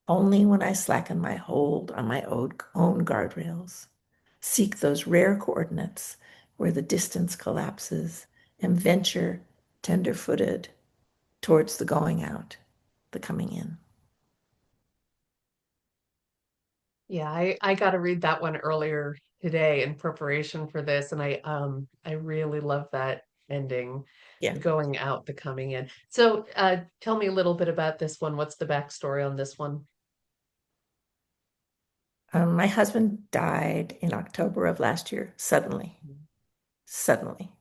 only when I slacken my hold on my own guardrails, seek those rare coordinates where the distance collapses, and venture tender-footed towards the going out, the coming in. Yeah, I got to read that one earlier today in preparation for this, and I really love that ending, Yeah. the going out, the coming in. So tell me a little bit about this one. What's the backstory on this one? My husband died in October of last year, suddenly, suddenly.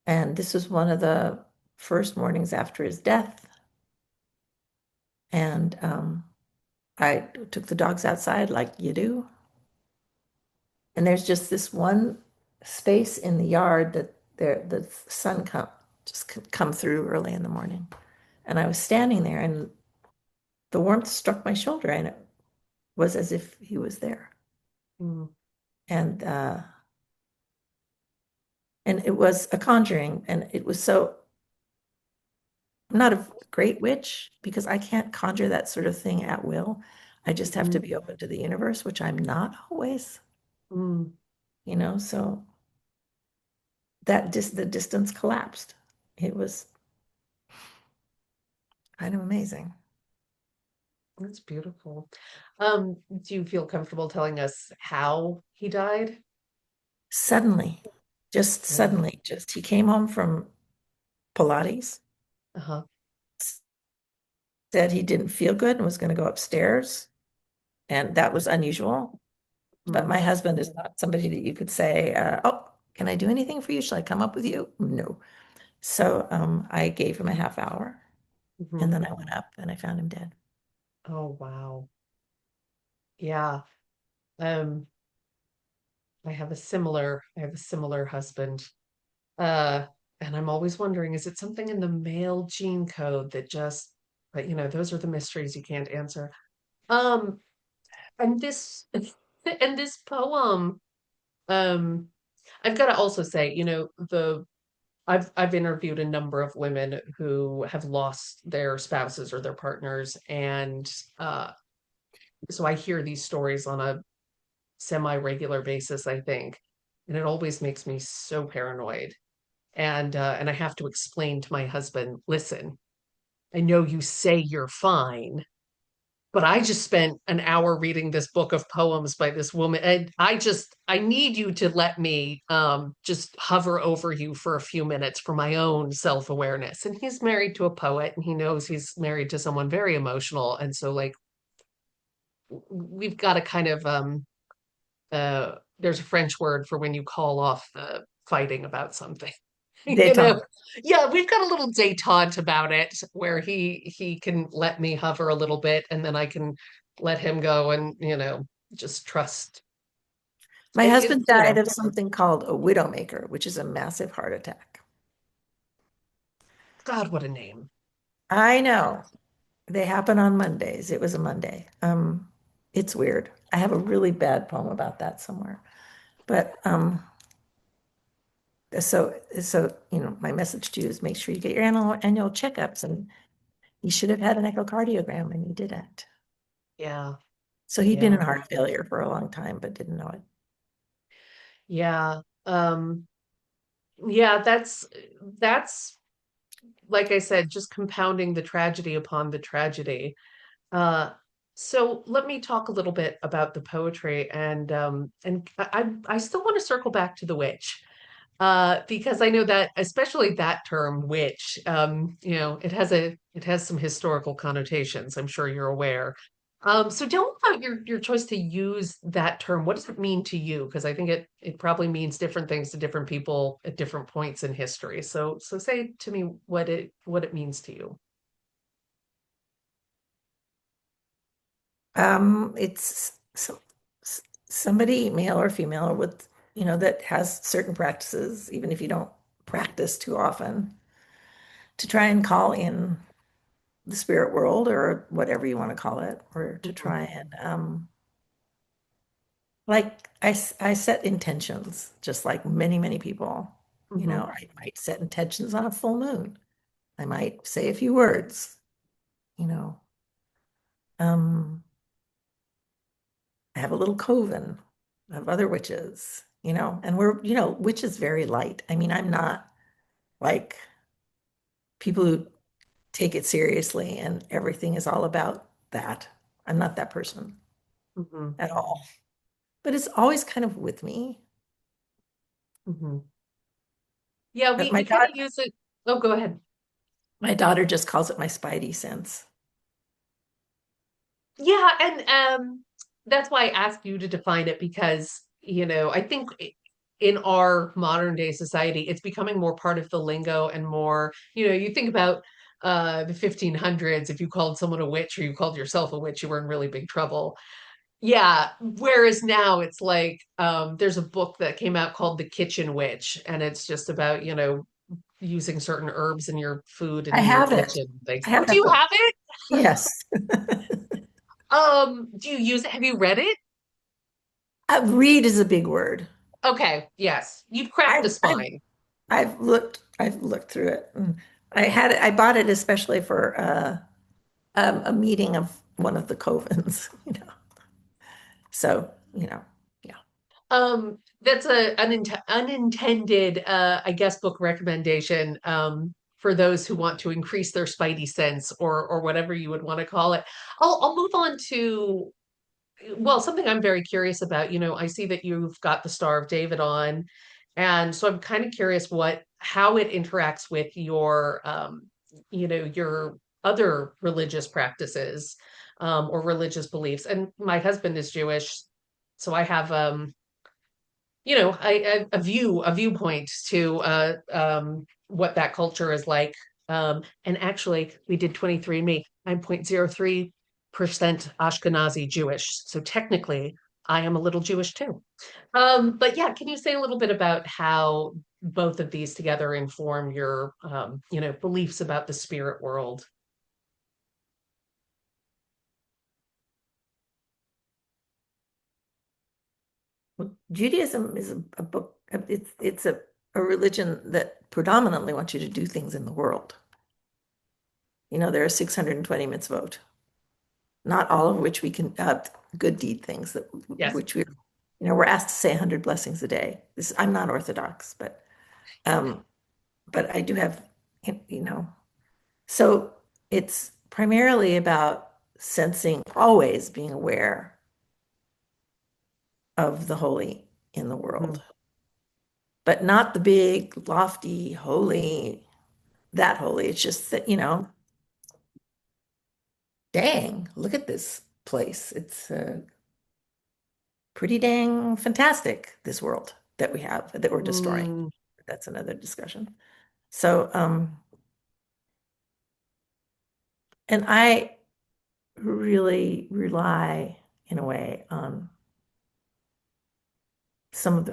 And this was one of the first mornings after his death. And I took the dogs outside like you do. And there's just this one space in the yard that the sun come through early in the morning. And I was standing there and the warmth struck my shoulder and it was as if he was there. Mm, And it was a conjuring and it was so I'm not a great witch because I can't conjure that sort of thing at will. I just have to mm, be open to the universe, which I'm not always, mm. so the distance collapsed. It was kind of amazing. That's beautiful. Do you feel comfortable telling us how he died? Suddenly, just Yeah. suddenly, just he came home from Pilates, Uh-huh. said he didn't feel good and was going to go upstairs. And that was unusual. But Mm, my husband is not somebody that you could say, oh, can I do anything for you? Shall I come up with you? No. So I gave him a half hour and mhm. then I went up and I found him dead. Oh, wow. Yeah. Um, I have a similar husband. Uh, and I'm always wondering, is it something in the male gene code that just, but those are the mysteries you can't answer. Um, and this and this poem, um, I've got to also say, the I've interviewed a number of women who have lost their spouses or their partners, and uh, so I hear these stories on a semi-regular basis, I think, and it always makes me so paranoid. And I have to explain to my husband, listen, I know you say you're fine, but I just spent an hour reading this book of poems by this woman. And I need you to let me just hover over you for a few minutes for my own self-awareness. And he's married to a poet and he knows he's married to someone very emotional. And so like we've got to kind of there's a French word for when you call off the fighting about something. you know Detente. yeah, we've got a little detente about it where he can let me hover a little bit and then I can let him go and just trust My it husband died of something called a widowmaker, which is a massive heart attack. God, what a name. I know. They happen on Mondays. It was a Monday. It's weird. I have a really bad poem about that somewhere. But my message to you is make sure you get your annual checkups, and he should have had an echocardiogram, and he didn't. Yeah, So he'd been yeah, in heart failure for a long time, but didn't know it. yeah. Yeah, that's like I said, just compounding the tragedy upon the tragedy. Uh, so let me talk a little bit about the poetry and I still want to circle back to the witch. Because I know that especially that term witch, it has some historical connotations. I'm sure you're aware. So tell me about your choice to use that term. What does it mean to you? Because I think it probably means different things to different people at different points in history. So say to me what it means to you. It's somebody, male or female, with, that has certain practices, even if you don't practice too often, to try and call in the spirit world or whatever you want to call it, or to Mhm, try and like I set intentions, just like many, many people. mhm, I might set intentions on a full moon. I might say a few words, you know. Um, I have a little coven of other witches, and witch is very light. I mean, I'm not like people who take it seriously and everything is all about that. I'm not that person mhm, at all. But it's always kind of with me. mhm. Yeah, But we kind of use it. Oh, go ahead. my daughter just calls it my spidey sense. Yeah, and that's why I asked you to define it because, I think in our modern day society, it's becoming more part of the lingo and more, you think about the 1500s, if you called someone a witch or you called yourself a witch, you were in really big trouble. Yeah, whereas now it's like there's a book that came out called The Kitchen Witch, and it's just about, using certain herbs in your food and I in your have it. kitchen and things. I Oh, have do that you book. have it? Yes. Do you use it? Have you read it? Read is a big word. Okay, yes. You've cracked the I've I've spine. I've looked through it. And I bought it especially for a meeting of one of the covens, So, yeah. That's a unintended I guess book recommendation for those who want to increase their spidey sense or whatever you would want to call it. I'll move on to well, something I'm very curious about. I see that you've got the Star of David on, and so I'm kind of curious how it interacts with your other religious practices, or religious beliefs. And my husband is Jewish, so I have a viewpoint to what that culture is like. And actually, we did 23andMe. I'm 0.03% Ashkenazi Jewish, so technically, I am a little Jewish too. But yeah, can you say a little bit about how both of these together inform your, beliefs about the spirit world? Well, Judaism is a book. It's a religion that predominantly wants you to do things in the world. There are 620 mitzvot, not all of which we can good deed things that Yes. which we're asked to say 100 blessings a day. I'm not Orthodox, but I do have, you know. So it's primarily about sensing, always being aware of the holy in the Mhm. world, but not the big, lofty, holy, that holy. It's just that, dang, look at this place. It's pretty dang fantastic, this world that we have, that we're destroying. Mm, That's another discussion. So, and I really rely in a way on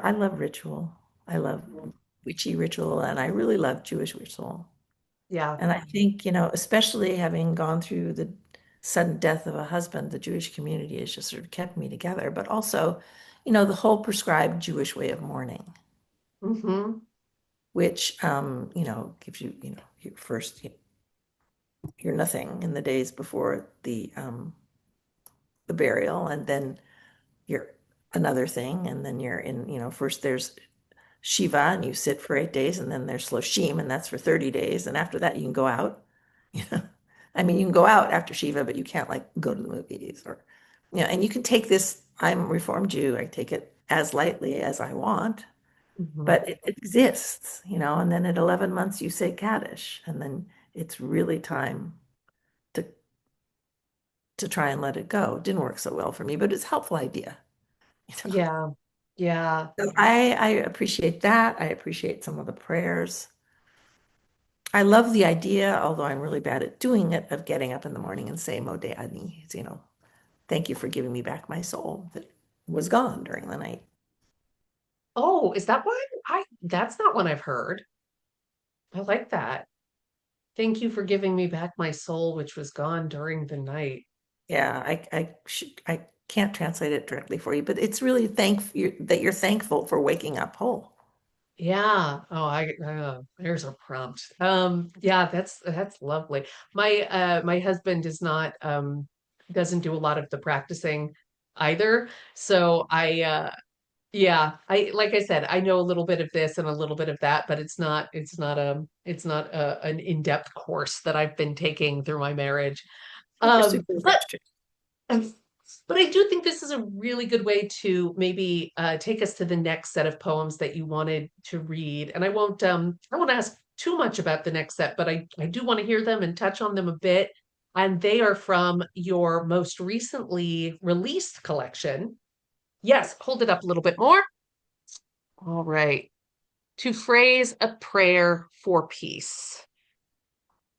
I love ritual. I love witchy ritual, and I really love Jewish ritual. yeah. And I think, especially having gone through the sudden death of a husband, the Jewish community has just sort of kept me together, but also, the whole prescribed Jewish way of mourning, Hmm. which, gives you, your first, you're nothing in the days before the burial, and then you're another thing, and then you're in, first there's Shiva, and you sit for 8 days, and then there's Shloshim, and that's for 30 days, and after that you can go out. You know, I mean, you can go out after Shiva, but you can't like go to the movies or, and you can take this. I'm a Reformed Jew. I take it as lightly as I want, Mhm. but it exists, and then at 11 months you say Kaddish, and then it's really time to try and let it go. It didn't work so well for me, but it's a helpful idea. You know. Yeah. Yeah. So I appreciate that. I appreciate some of the prayers. I love the idea, although I'm really bad at doing it, of getting up in the morning and say Modeh Ani, thank you for giving me back my soul that was gone during the night. Oh, is that one? That's not one I've heard. I like that. Thank you for giving me back my soul, which was gone during the night. Yeah, I can't translate it directly for you, but it's really that you're thankful for waking up whole. Yeah. Oh, there's a prompt. Yeah, that's lovely. My husband doesn't do a lot of the practicing either. So yeah, I like I said, I know a little bit of this and a little bit of that, but it's not an in-depth course that I've been taking through my marriage. Super, Um, super but rich. um, but I do think this is a really good way to maybe take us to the next set of poems that you wanted to read. And I won't ask too much about the next set, but I do want to hear them and touch on them a bit. And they are from your most recently released collection. Yes, hold it up a little bit more. All right. To phrase a prayer for peace.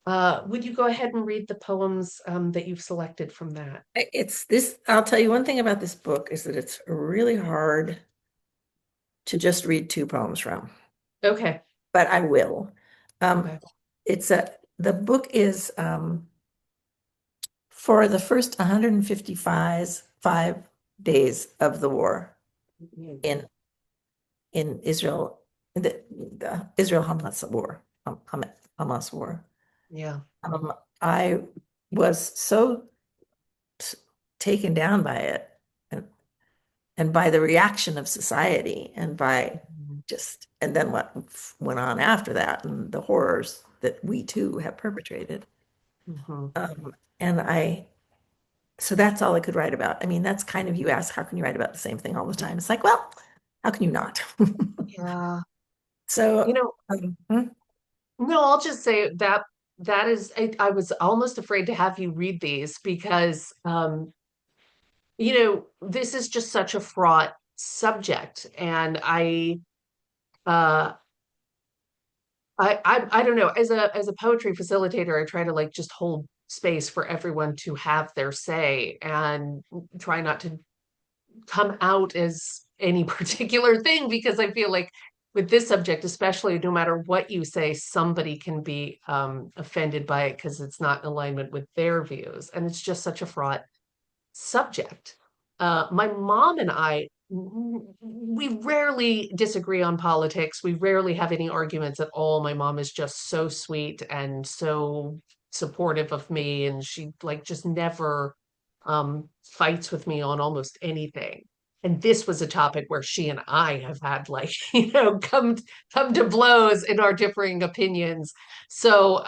Would you go ahead and read the poems that you've selected from that? It's this, I'll tell you one thing about this book is that it's really hard to just read two poems from, Okay. but I will. Um, Okay. the book is for the first 155 days of the war Mhm. in Israel, the Israel Hamas war, Hamas war. Yeah. I was so t- taken down by it, and by the reaction of society, and by Mhm. and then what went on after that, and the horrors that we too have perpetrated. Mhm. And so that's all I could write about. I mean, that's kind of, you ask, how can you write about the same thing all the time? It's like, well, how can you not? Yeah. You So, know, hmm? no, I'll just say that is I was almost afraid to have you read these because this is just such a fraught subject. And uh I don't know, as a poetry facilitator, I try to like just hold space for everyone to have their say and try not to come out as any particular thing because I feel like with this subject, especially, no matter what you say, somebody can be offended by it because it's not in alignment with their views. And it's just such a fraught subject. My mom and I, we rarely disagree on politics. We rarely have any arguments at all. My mom is just so sweet and so supportive of me, and she like just never fights with me on almost anything. And this was a topic where she and I have had like, come to blows in our differing opinions. So,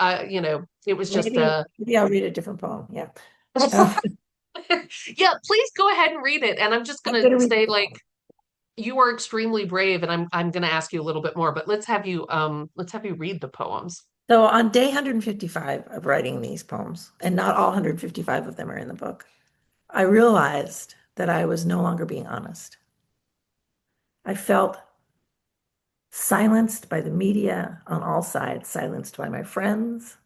it was just Maybe I'll read a different poem. Yeah. Uh, Yeah, please go ahead and read it. And I'm just I'm gonna going to read say, the like, poem. you are extremely brave, and I'm gonna ask you a little bit more, but let's have you read the poems. So on day 155 of writing these poems, and not all 155 of them are in the book, I realized that I was no longer being honest. I felt silenced by the media on all sides, silenced by my friends,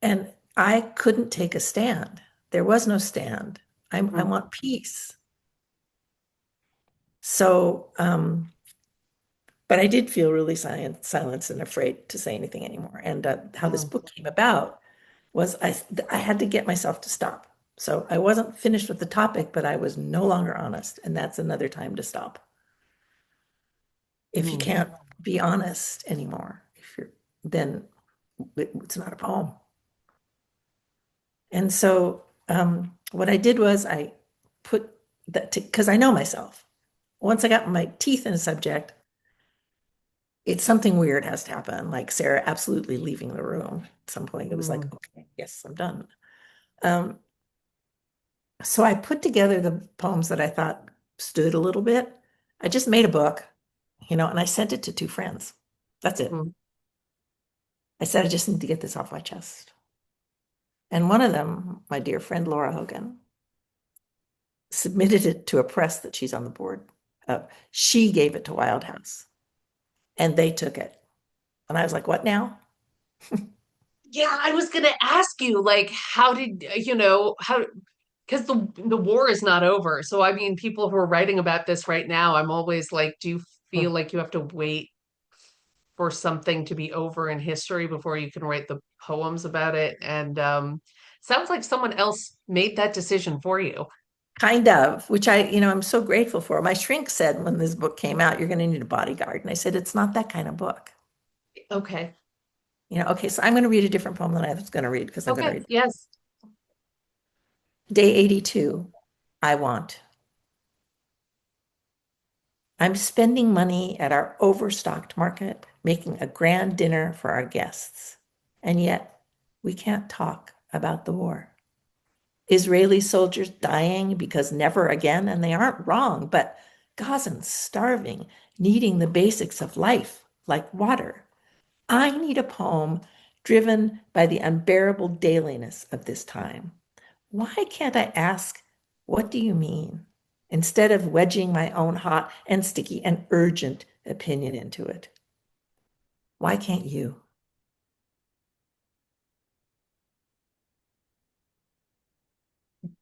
and I couldn't take a stand. There was no stand. I Mm, want peace. So, but I did feel really silenced and afraid to say anything anymore. And how this mm, book came about was I had to get myself to stop. So I wasn't finished with the topic, but I was no longer honest. And that's another time to stop. If you mm, can't be honest anymore, then it's not a poem. And so what I did was I put that, because I know myself. Once I got my teeth in a subject, it's something weird has to happen, like Sarah absolutely leaving the room. At some point, it was like, mm, okay, yes, I'm done. Um, so I put together the poems that I thought stood a little bit. I just made a book, and I sent it to two friends. That's it. Mhm. I said, I just need to get this off my chest. And one of them, my dear friend Laura Hogan, submitted it to a press that she's on the board of. She gave it to Wild House and they took it. And I was like, what now? Yeah, I was gonna ask you, like, how did how because the war is not over. So I mean, people who are writing about this right now, I'm always like, do you feel like you have to wait for something to be over in history before you can write the poems about it? And sounds like someone else made that decision for you. Kind of, which I'm so grateful for. My shrink said when this book came out, you're going to need a bodyguard. And I said, it's not that kind of book. Okay. Okay, so I'm going to read a different poem than I was going to read because I'm going to Okay. read Yes. Day 82. I want. I'm spending money at our overstocked market, making a grand dinner for our guests. And yet, we can't talk about the war. Israeli soldiers dying because never again, and they aren't wrong, but Gazans starving, needing the basics of life, like water. I need a poem driven by the unbearable dailiness of this time. Why can't I ask, what do you mean? Instead of wedging my own hot and sticky and urgent opinion into it. Why can't you?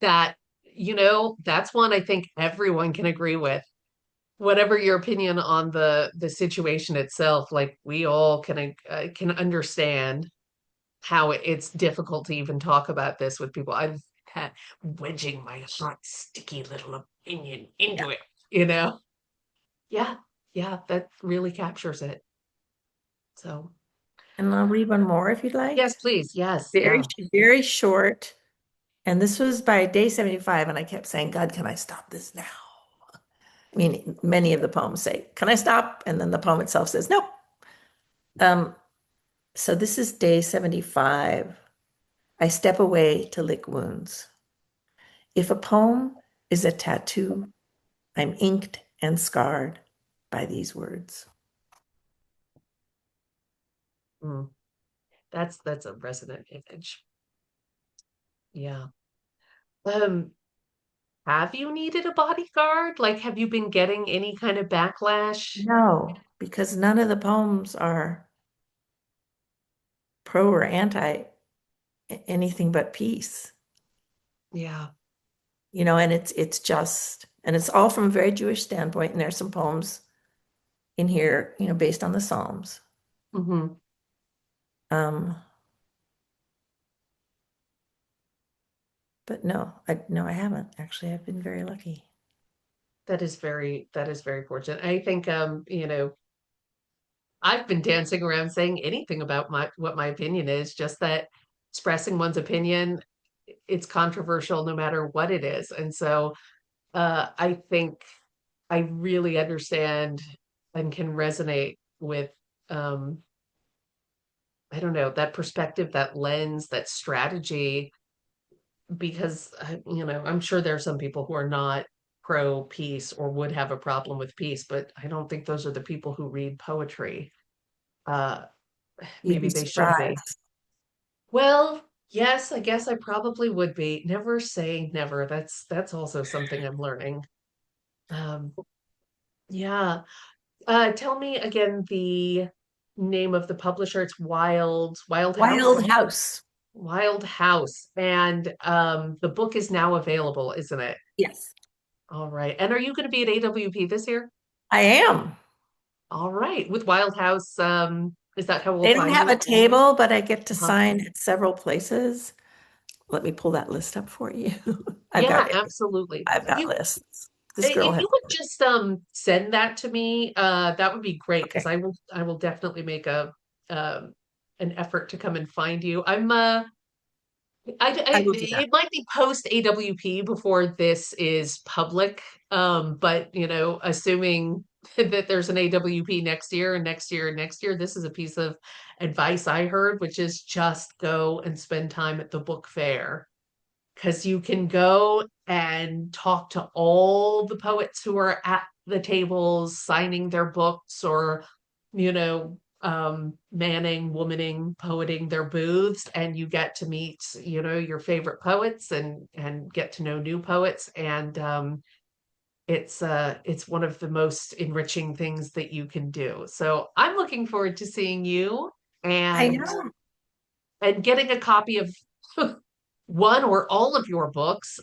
That, that's one I think everyone can agree with. Whatever your opinion on the situation itself, like we all can understand how it's difficult to even talk about this with people. I've had wedging my hot, sticky little opinion Yeah. into it, you know? Yeah, yeah, that really captures it. So, And I'll read one more if you'd yes, like. please. Yes, Very, yeah. very short. And this was by day 75. And I kept saying, God, can I stop this now? I mean, many of the poems say, can I stop? And then the poem itself says, no. Um, so this is day 75. I step away to lick wounds. If a poem is a tattoo, I'm inked and scarred by these words. Mm, that's a resonant image. Yeah. Um, have you needed a bodyguard? Like, have you been getting any kind of backlash? No, because none of the poems are pro or anti anything but peace. Yeah. And it's all from a very Jewish standpoint, and there's some poems in here, based on the Psalms. Hmm. Um, but no, I haven't. Actually, I've been very lucky. That is very fortunate. I think I've been dancing around saying anything about what my opinion is, just that expressing one's opinion, it's controversial no matter what it is. And so I think I really understand and can resonate with um, I don't know, that perspective, that lens, that strategy, because I'm sure there are some people who are not pro peace or would have a problem with peace, but I don't think those are the people who read poetry. Uh, You'd maybe be they should be. surprised. Well, yes, I guess I probably would be. Never say never. That's also something I'm learning. Um, yeah. Tell me again the name of the publisher. It's Wild House. Wild House. Wild House. And the book is now available, isn't it? Yes, All right. And are you going to be at AWP this year? I am. All right. With Wild House, is that how we'll They don't find have you? a table, but I get to Uh-huh. sign at several places. Let me pull that list up for you. I've got Yeah, absolutely. I've got You lists. This girl If has. you would just send that to me, that would be great because Okay, I will definitely make a um an effort to come and find you. I will do that. It might be post AWP before this is public, but assuming that there's an AWP next year and next year and next year, this is a piece of advice I heard, which is just go and spend time at the book fair because you can go and talk to all the poets who are at the tables, signing their books, or, manning, womaning, poeting their booths, and you get to meet, your favorite poets and get to know new poets. And it's one of the most enriching things that you can do. So I'm looking forward to seeing you I and know. getting a copy of one or all of your books.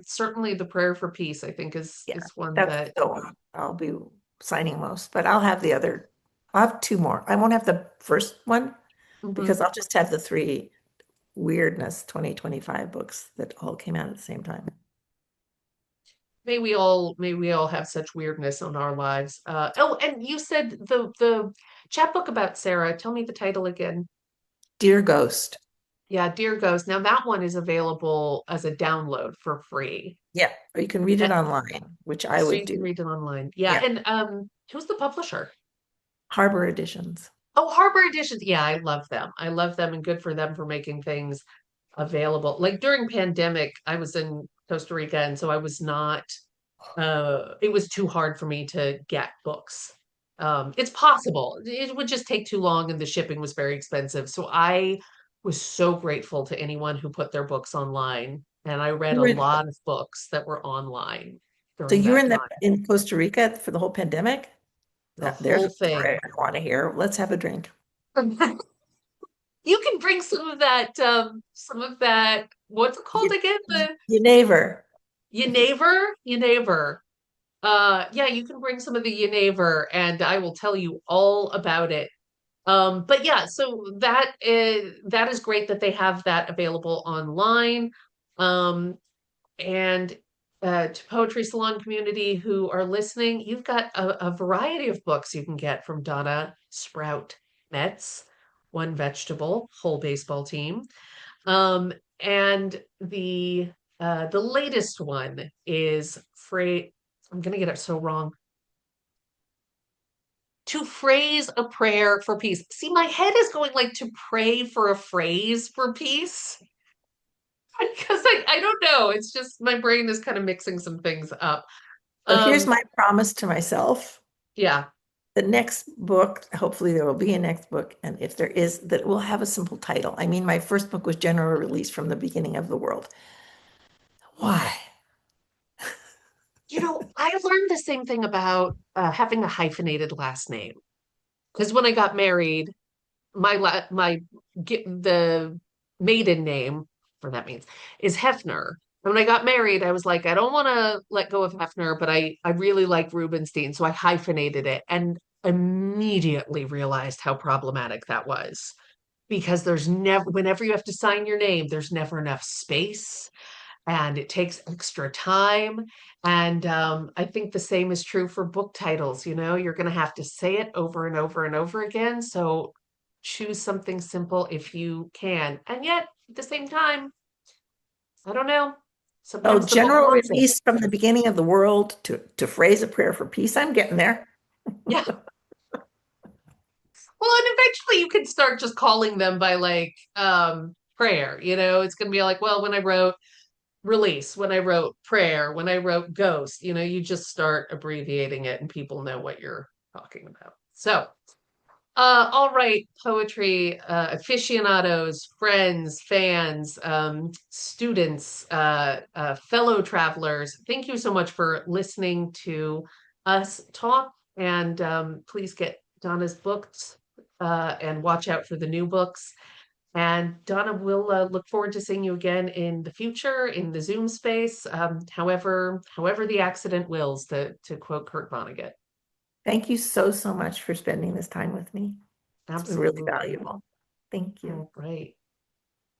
Certainly The Prayer for Peace, I think, is Yeah, is one that's that. the one I'll be signing most, but I'll have the other. I'll have two more. I won't have the first one because Mhm. I'll just have the three Weirdness 2025 books that all came out at the same time. May we all have such weirdness on our lives. Oh, and you said the chapbook about Sarah. Tell me the title again. Dear Ghost. Yeah, Dear Ghost. Now that one is available as a download for free. Yeah, or you can read Uh, it online, which I So would you can do. read it online. Yeah, Yeah, and who's the publisher? Harbor Editions. Oh, Harbor Editions. Yeah, I love them. I love them, and good for them for making things available. Like during pandemic, I was in Costa Rica, and so I was not it was too hard for me to get books. It's possible. It would just take too long and the shipping was very expensive. So I was so grateful to anyone who put their books online. And I read You a were in, lot of books that were online so during you were that in time. in Costa Rica for the whole pandemic? The There's whole a story thing. I want to hear. Let's have a drink. You can bring some of that, what's it called again? The Your neighbor. Yenaver. Yeah, you can bring some of the Yenaver and I will tell you all about it. But yeah, so that is great that they have that available online. Um, and to Poetry Salon community who are listening, you've got a variety of books you can get from Donna Sprout Metz, One Vegetable, Whole Baseball Team. And the latest one is I'm gonna get it so wrong. To phrase a prayer for peace. See, my head is going like to pray for a phrase for peace because I don't know. It's just my brain is kind of mixing some things up. So here's Um, my promise to myself. yeah. The next book, hopefully there will be a next book, and if there is, that will have a simple title. I mean, my first book was General Release from the Beginning of the World. Why? I learned the same thing about having a hyphenated last name because when I got married, the maiden name, for that means, is Hefner. And when I got married, I was like, I don't want to let go of Hefner, but I really like Rubenstein, so I hyphenated it and immediately realized how problematic that was because there's never, whenever you have to sign your name, there's never enough space and it takes extra time. And I think the same is true for book titles. You're going to have to say it over and over and over again. So choose something simple if you can. And yet, at the same time, I don't know. Oh, Sometimes the book General wants it. Release from the Beginning of the World to phrase a prayer for peace. I'm getting there. Yeah. Well, and eventually you can start just calling them by like prayer. It's going to be like, well, when I wrote release, when I wrote prayer, when I wrote ghost, you just start abbreviating it and people know what you're talking about. So, all right, poetry aficionados, friends, fans, students, fellow travelers, thank you so much for listening to us talk. And please get Donna's books and watch out for the new books. And Donna, we'll look forward to seeing you again in the future in the Zoom space, however the accident wills, to quote Kurt Vonnegut. Thank you so, so much for spending this time with me. It's been really Absolutely. valuable. Thank you. All right.